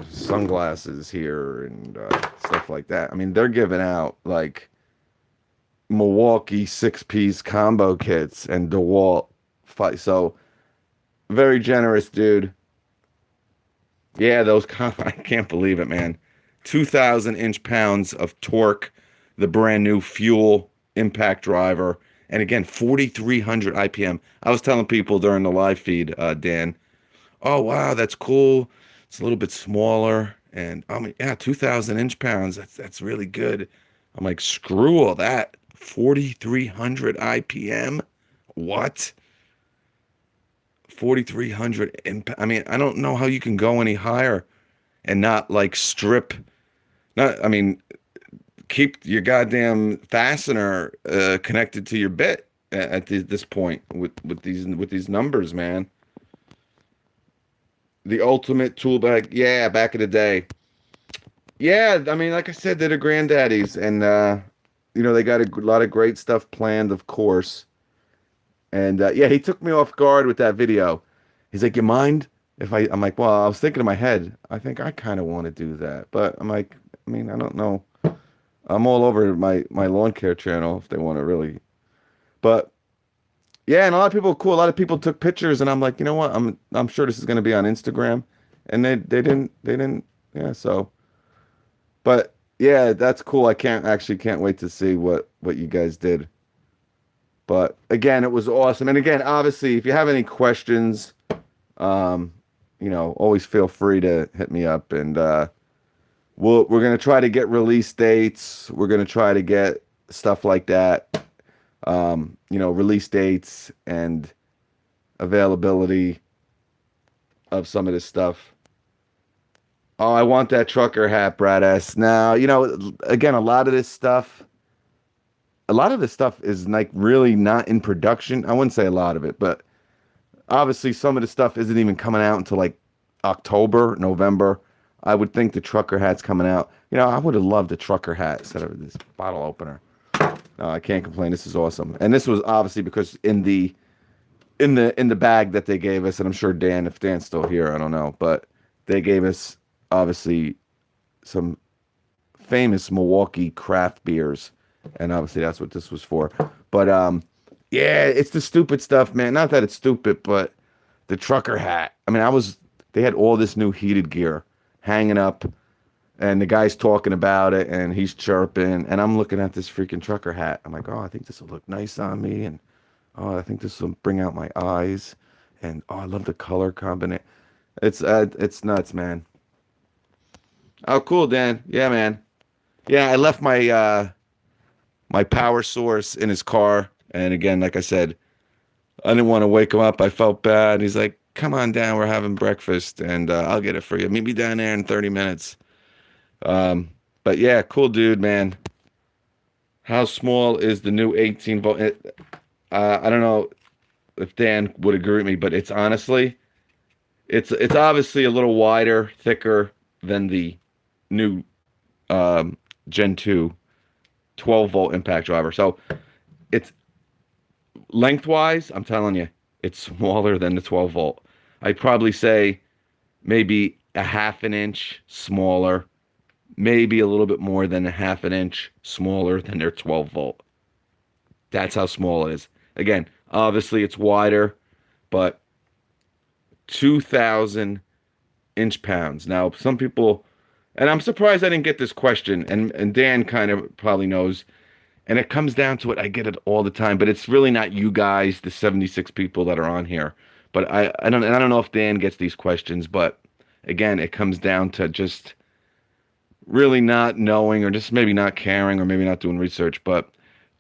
[SPEAKER 1] sunglasses here and stuff like that. I mean, they're giving out like Milwaukee 6-piece combo kits and DeWalt fight. So very generous, dude. Yeah, I can't believe it, man. 2,000 inch pounds of torque, the brand new fuel impact driver, and again, 4,300 IPM. I was telling people during the live feed, Dan, oh wow, that's cool. It's a little bit smaller, and I mean, yeah, 2,000 inch pounds. That's really good. I'm like, screw all that. 4,300 IPM. What? 4,300 I mean, I don't know how you can go any higher and not like strip. Not, I mean, keep your goddamn fastener connected to your bit at this point with these numbers, man. The ultimate tool bag, yeah, back in the day. Yeah, I mean, like I said, they're the granddaddies, and they got a lot of great stuff planned, of course. And yeah, he took me off guard with that video. He's like, "You mind if I'm like, well, I was thinking in my head, I think I kind of want to do that, but I'm like, I mean, I don't know. I'm all over my lawn care channel if they want to really, but yeah, and a lot of people, cool. A lot of people took pictures, and I'm like, you know what? I'm sure this is going to be on Instagram, and they didn't. Yeah, so, but yeah, that's cool. Can't wait to see what you guys did. But again, it was awesome. And again, obviously, if you have any questions, um, always feel free to hit me up, and we're gonna try to get release dates. We're gonna try to get stuff like that. Release dates and availability of some of this stuff. Oh, I want that trucker hat, Brad S. Now, again, a lot of this stuff is like really not in production. I wouldn't say a lot of it, but obviously some of the stuff isn't even coming out until like October, November. I would think the trucker hat's coming out. I would have loved a trucker hat instead of this bottle opener. No, I can't complain. This is awesome. And this was obviously because in the bag that they gave us, and I'm sure Dan, if Dan's still here, I don't know, but they gave us obviously some famous Milwaukee craft beers, and obviously that's what this was for. But yeah, it's the stupid stuff, man. Not that it's stupid, but the trucker hat. I mean, they had all this new heated gear hanging up, and the guy's talking about it, and he's chirping, and I'm looking at this freaking trucker hat. I'm like, oh, I think this will look nice on me, and oh, I think this will bring out my eyes, and oh, I love the color combination. It's nuts, man. Oh, cool, Dan. Yeah, man. Yeah, I left my power source in his car, and again, like I said, I didn't want to wake him up. I felt bad. He's like, "Come on down, we're having breakfast, and I'll get it for you. Meet me down there in 30 minutes." But yeah, cool dude, man. How small is the new 18 volt? I don't know if Dan would agree with me, but it's obviously a little wider, thicker than the new Gen 2 12-volt impact driver. So it's lengthwise, I'm telling you, it's smaller than the 12 volt. I'd probably say maybe a half an inch smaller, maybe a little bit more than a half an inch smaller than their 12 volt. That's how small it is. Again, obviously it's wider, but 2,000 inch pounds. Now, some people, and I'm surprised I didn't get this question, and Dan kind of probably knows, and it comes down to it. I get it all the time, but it's really not you guys, the 76 people that are on here. But I don't know if Dan gets these questions, but again, it comes down to just really not knowing, or just maybe not caring, or maybe not doing research. But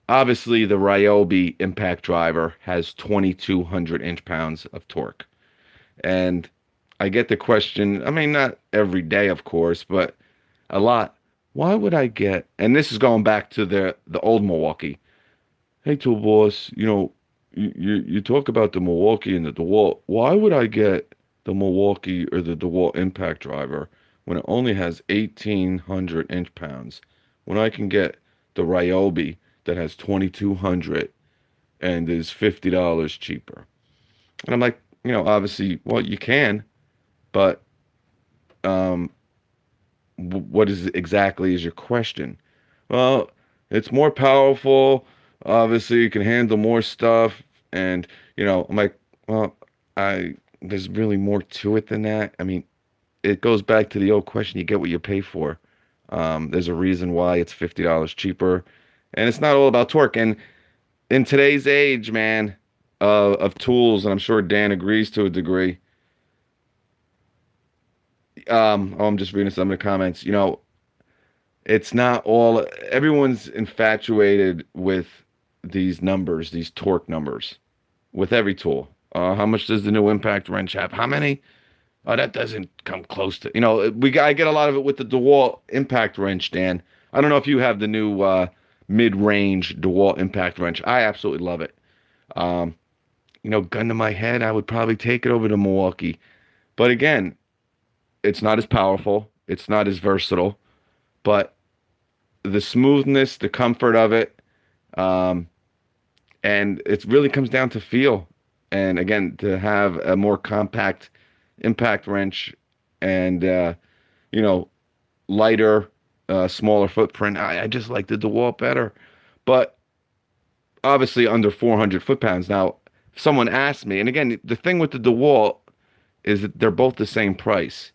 [SPEAKER 1] obviously, the Ryobi impact driver has 2,200 inch pounds of torque. And I get the question, I mean, not every day, of course, but a lot. Why would I get, and this is going back to the old Milwaukee. Hey, Tool Boss, you talk about the Milwaukee and the DeWalt. Why would I get the Milwaukee or the DeWalt impact driver when it only has 1,800 inch pounds, when I can get the Ryobi that has 2,200 and is $50 cheaper? And I'm like, obviously, well, you can, but um, what is exactly is your question? Well, it's more powerful. Obviously, you can handle more stuff, and I'm like, well, I there's really more to it than that. I mean, it goes back to the old question: you get what you pay for. There's a reason why it's $50 cheaper, and it's not all about torque. And in today's age, man, of tools, and I'm sure Dan agrees to a degree. I'm just reading some of the comments. It's not all, everyone's infatuated with these numbers, these torque numbers, with every tool. How much does the new impact wrench have? How many? Oh, that doesn't come close to, I get a lot of it with the DeWalt impact wrench, Dan. I don't know if you have the new mid-range DeWalt impact wrench. I absolutely love it. Gun to my head, I would probably take it over to Milwaukee. But again, it's not as powerful. It's not as versatile. But the smoothness, the comfort of it, and it really comes down to feel. And again, to have a more compact impact wrench and, lighter, smaller footprint, I just like the DeWalt better. But obviously under 400 foot-pounds. Now, if someone asked me, and again, the thing with the DeWalt is that they're both the same price.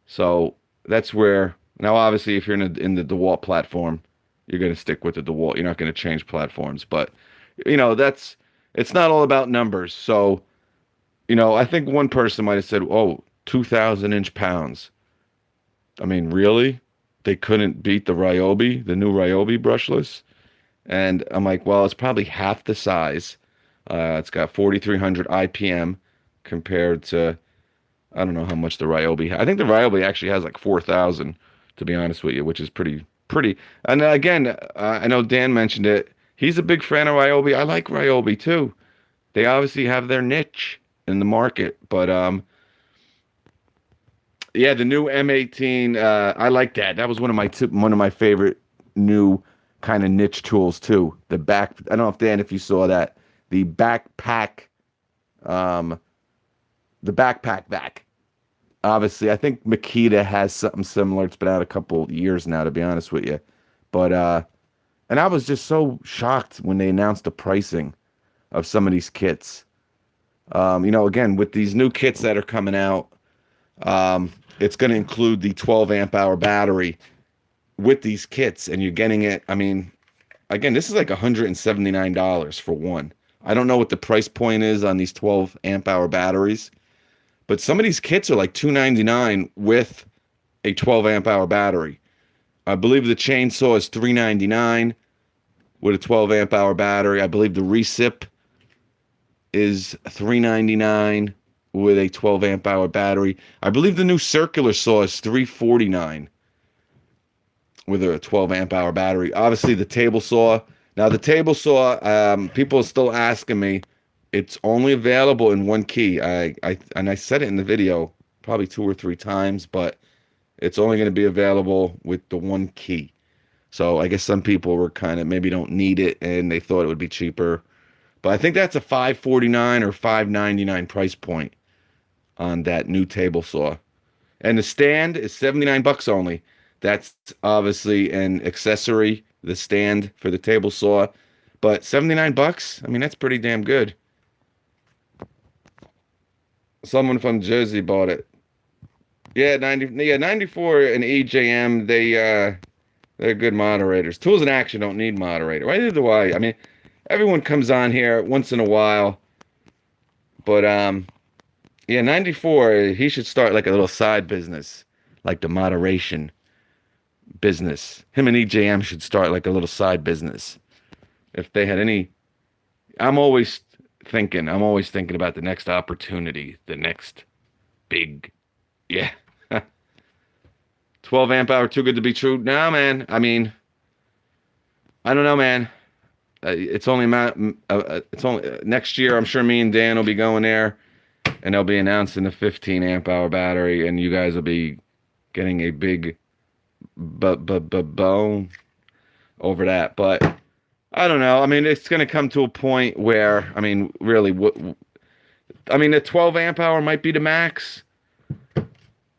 [SPEAKER 1] So that's where, now obviously if you're in the DeWalt platform, you're going to stick with the DeWalt. You're not going to change platforms. But, it's not all about numbers. So, I think one person might have said, oh, 2,000 inch pounds. I mean, really? They couldn't beat the Ryobi, the new Ryobi brushless? And I'm like, well, it's probably half the size. It's got 4,300 IPM compared to, I don't know how much the Ryobi. I think the Ryobi actually has like 4,000, to be honest with you, which is pretty. And again, I know Dan mentioned it. He's a big fan of Ryobi. I like Ryobi too. They obviously have their niche in the market, but yeah, the new M18. I like that. That was one of my favorite new kind of niche tools too. I don't know if Dan, if you saw that, the backpack, um, the backpack vac. Obviously, I think Makita has something similar. It's been out a couple years now, to be honest with you. But and I was just so shocked when they announced the pricing of some of these kits. Again, with these new kits that are coming out, it's going to include the 12 amp hour battery with these kits, and you're getting it. I mean, again, this is like $179 for one. I don't know what the price point is on these 12 amp hour batteries, but some of these kits are like $299 with a 12 amp hour battery. I believe the chainsaw is $399 with a 12 amp hour battery. I believe the recip is $399 with a 12 amp hour battery. I believe the new circular saw is $349 with a 12 amp hour battery. Obviously, the table saw. Now, the table saw, people are still asking me. It's only available in one key. I said it in the video probably 2 or 3 times, but it's only going to be available with the one key. So I guess some people were kind of maybe don't need it and they thought it would be cheaper. But I think that's a 549 or 599 price point on that new table saw. And the stand is 79 bucks only. That's obviously an accessory, the stand for the table saw. But 79 bucks, I mean, that's pretty damn good. Someone from Jersey bought it. Yeah, 94 and EJM, they're good moderators. Tools in Action don't need moderator. Neither do I. I mean, everyone comes on here once in a while. But yeah, 94, he should start like a little side business, like the moderation business. Him and EJM should start like a little side business. If they had any, I'm always thinking about the next opportunity, the next big, yeah. 12 amp hour, too good to be true. No, man. I mean, I don't know, man. It's only next year. I'm sure me and Dan will be going there, and they'll be announcing the 15 amp hour battery, and you guys will be getting a big bone over that. But I don't know. I mean, it's going to come to a point where, I mean, really, the 12 amp hour might be the max.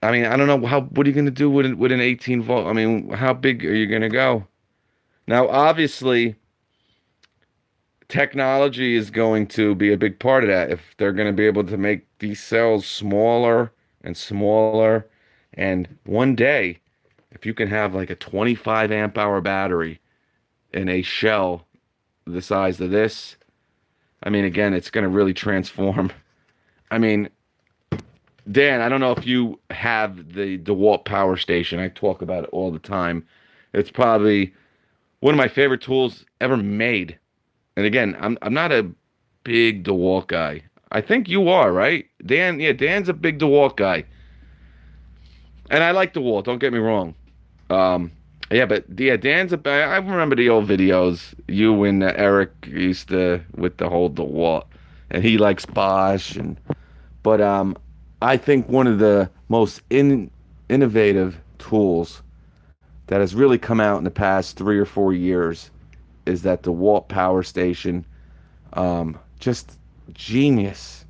[SPEAKER 1] I mean, I don't know what are you going to do with an 18 volt? I mean, how big are you going to go? Now, obviously, technology is going to be a big part of that. If they're going to be able to make these cells smaller and smaller, and one day, if you can have like a 25 amp hour battery in a shell the size of this, I mean, again, it's going to really transform. I mean, Dan, I don't know if you have the DeWalt Power Station. I talk about it all the time. It's probably one of my favorite tools ever made. And again, I'm not a big DeWalt guy. I think you are, right? Dan, yeah, Dan's a big DeWalt guy. And I like DeWalt, don't get me wrong. Yeah, but yeah, I remember the old videos. You and Eric used to with the whole DeWalt, and he likes Bosch, but I think one of the most innovative tools that has really come out in the past 3 or 4 years is that DeWalt Power Station. Just genius.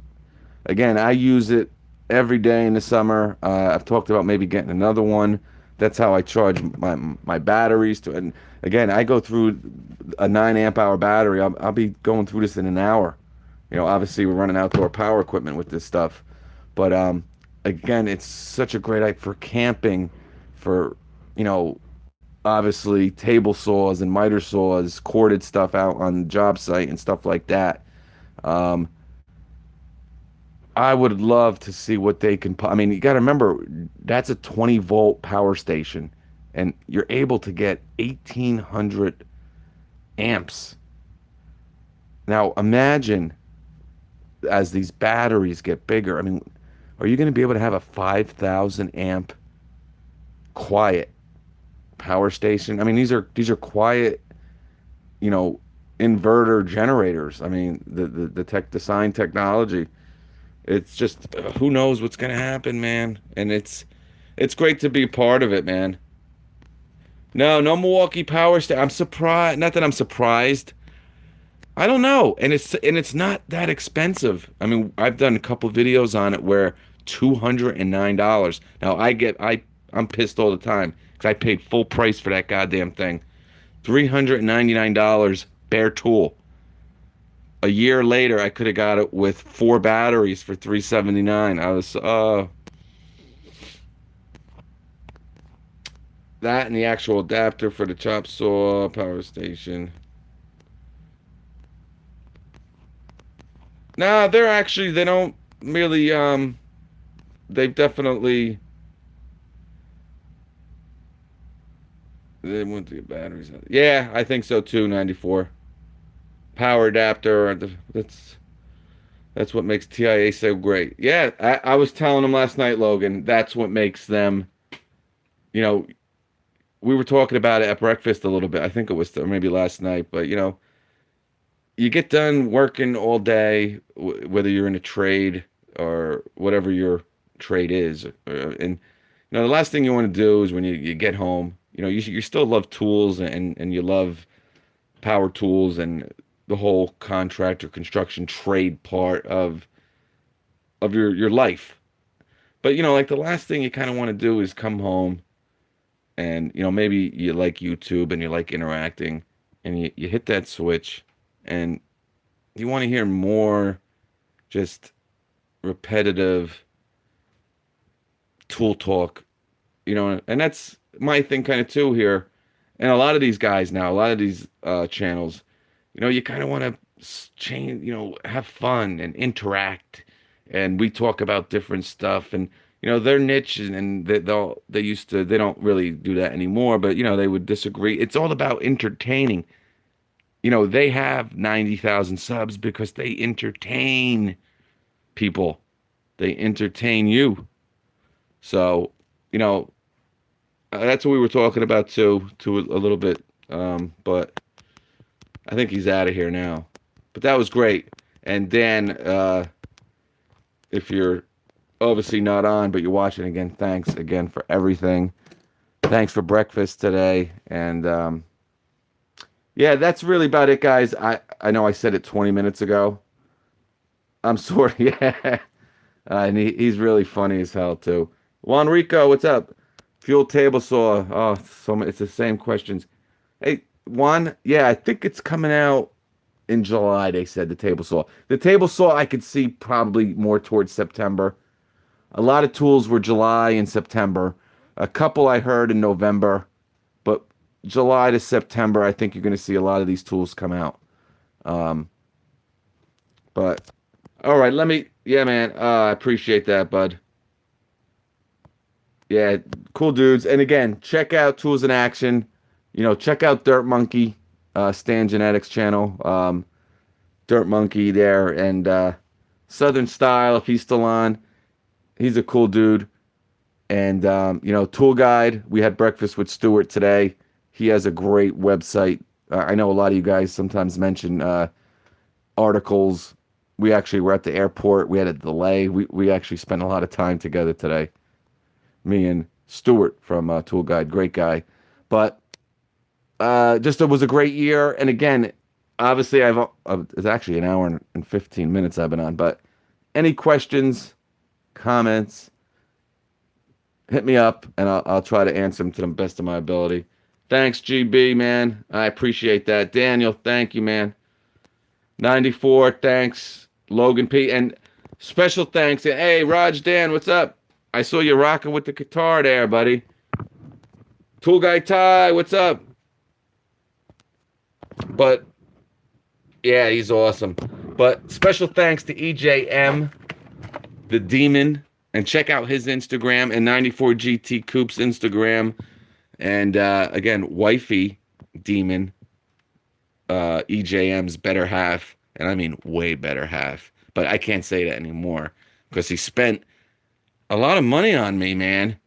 [SPEAKER 1] Again, I use it every day in the summer. I've talked about maybe getting another one. That's how I charge my batteries. And again, I go through a 9 amp hour battery. I'll be going through this in an hour. Obviously we're running outdoor power equipment with this stuff. But again, it's such a great for camping, for obviously table saws and miter saws, corded stuff out on the job site and stuff like that. I would love to see what they can. I mean, you got to remember that's a 20 volt power station, and you're able to get 1,800 amps. Now imagine as these batteries get bigger. I mean, are you going to be able to have a 5,000 amp quiet power station? I mean, these are quiet, you know, inverter generators. I mean, the tech design technology. It's just who knows what's going to happen, man. And it's great to be part of it, man. No, no Milwaukee Power Station. I'm surprised. Not that I'm surprised. I don't know, and it's not that expensive. I mean, I've done a couple videos on it where $209. Now I'm pissed all the time because I paid full price for that goddamn thing. $399 bare tool. A year later, I could have got it with 4 batteries for $379. I was that and the actual adapter for the chop saw power station. Nah, they don't really they've definitely they want the batteries. Yeah, I think so too, 94. Power adapter that's what makes TIA so great. Yeah, I was telling them last night, Logan, that's what makes them, you know, we were talking about it at breakfast a little bit. I think it was maybe last night, but you get done working all day, whether you're in a trade or whatever your trade is, and the last thing you want to do is when you get home, you still love tools and you love power tools and the whole contract or construction trade part of your life. But like the last thing you kind of want to do is come home and maybe you like YouTube and you like interacting and you hit that switch and you want to hear more just repetitive tool talk, and that's my thing kind of too here. And a lot of these guys now, a lot of these channels, you kind of want to change, have fun and interact. And we talk about different stuff and, their niche and they don't really do that anymore, but, they would disagree. It's all about entertaining. They have 90,000 subs because they entertain people. They entertain you. So, that's what we were talking about too, a little bit. But I think he's out of here now. But that was great. And Dan, if you're obviously not on, but you're watching again, thanks again for everything. Thanks for breakfast today. And yeah, that's really about it, guys. I know I said it 20 minutes ago. I'm sort of, yeah. And he's really funny as hell, too. Juan Rico, what's up? Fuel table saw. Oh, it's the same questions. Hey, Juan, yeah, I think it's coming out in July, they said, the table saw. The table saw I could see probably more towards September. A lot of tools were July and September. A couple I heard in November. But July to September, I think you're going to see a lot of these tools come out. But, all right, yeah, man, I appreciate that, bud. Yeah, cool dudes. And again, check out Tools in Action. Check out Dirt Monkey, Stan Genetics channel. Dirt Monkey there. And Southern Style, if he's still on. He's a cool dude. And, Tool Guide. We had breakfast with Stuart today. He has a great website. I know a lot of you guys sometimes mention articles. We actually were at the airport. We had a delay. We actually spent a lot of time together today. Me and Stuart from Tool Guide, great guy. But just it was a great year. And again, obviously it's actually an hour and 15 minutes I've been on. But any questions, comments, hit me up and I'll try to answer them to the best of my ability. Thanks, GB, man. I appreciate that. Daniel, thank you, man. 94, thanks. Logan P. And special thanks. Hey, Raj Dan, what's up? I saw you rocking with the guitar there, buddy. Tool Guy Ty, what's up? But, yeah, he's awesome. But special thanks to EJM, the Demon. And check out his Instagram and 94GT Coop's Instagram. And, again, Wifey Demon. EJM's better half, and I mean way better half. But I can't say that anymore because he spent a lot of money on me, man.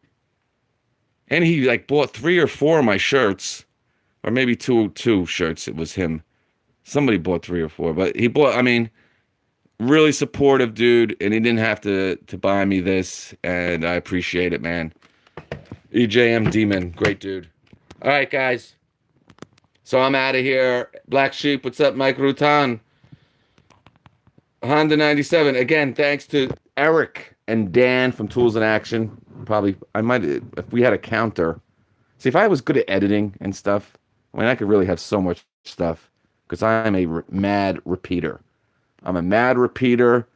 [SPEAKER 1] And he like bought 3 or 4 of my shirts, or maybe two shirts. It was him. Somebody bought 3 or 4, but he bought. I mean, really supportive dude, and he didn't have to buy me this, and I appreciate it, man. EJM Demon, great dude. All right, guys. So I'm out of here. Black Sheep, what's up, Mike Rutan? Honda 97. Again, thanks to Eric and Dan from Tools in Action. Probably, I might, if we had a counter. See, if I was good at editing and stuff, I mean, I could really have so much stuff because I'm a mad repeater. I'm a mad repeater,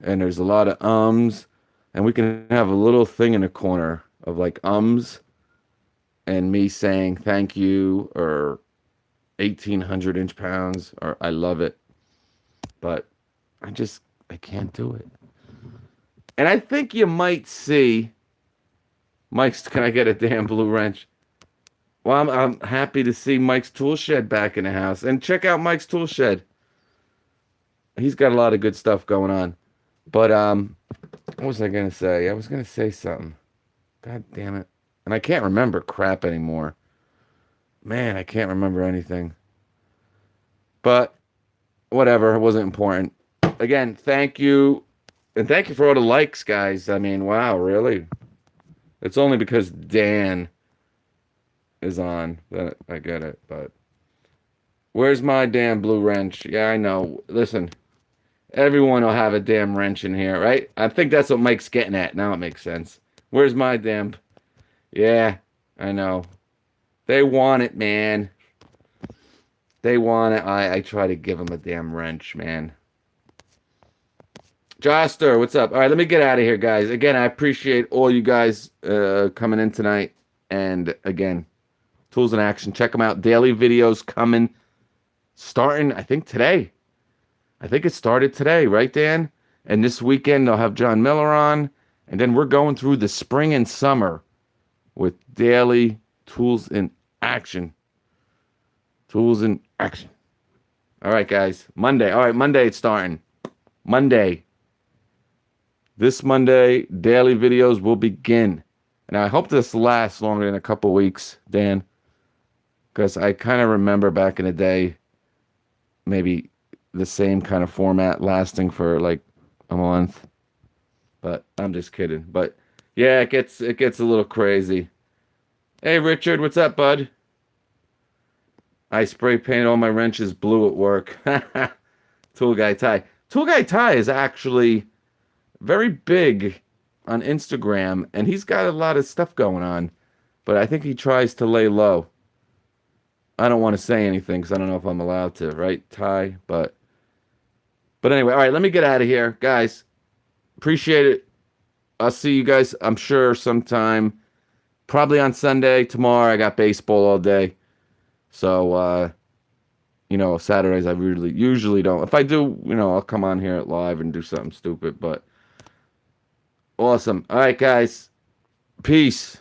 [SPEAKER 1] and there's a lot of ums, and we can have a little thing in the corner of like ums and me saying thank you or 1,800 inch pounds or I love it. But I can't do it. And I think you might see Mike's, can I get a damn blue wrench? Well, I'm happy to see Mike's Tool Shed back in the house. And check out Mike's Tool Shed. He's got a lot of good stuff going on. But what was I gonna say? I was gonna say something. God damn it. And I can't remember crap anymore. Man, I can't remember anything. But whatever, it wasn't important. Again, thank you. And thank you for all the likes, guys. I mean, wow, really? It's only because Dan is on that I get it, but where's my damn blue wrench? Yeah, I know. Listen, everyone will have a damn wrench in here, right? I think that's what Mike's getting at. Now it makes sense. Where's my damn... Yeah, I know. They want it, man. They want it. I try to give them a damn wrench, man. Joster, what's up? All right, let me get out of here, guys. Again, I appreciate all you guys coming in tonight. And again, Tools in Action. Check them out. Daily videos coming. Starting, I think, today. I think it started today, right, Dan? And this weekend, they'll have John Miller on. And then we're going through the spring and summer with daily Tools in Action. Tools in Action. All right, guys. Monday. All right, Monday it's starting. Monday. This Monday, daily videos will begin. And I hope this lasts longer than a couple weeks, Dan. Because I kind of remember back in the day, maybe the same kind of format lasting for like a month. But I'm just kidding. But yeah, it gets a little crazy. Hey, Richard, what's up, bud? I spray painted all my wrenches blue at work. Tool Guy Ty. Tool Guy Ty is actually very big on Instagram, and he's got a lot of stuff going on, but I think he tries to lay low. I don't want to say anything because I don't know if I'm allowed to, right, Ty? But anyway, all right, let me get out of here, guys. Appreciate it. I'll see you guys, I'm sure, sometime. Probably on Sunday. Tomorrow I got baseball all day. So, Saturdays I really usually don't. If I do, I'll come on here live and do something stupid, but awesome. All right, guys. Peace.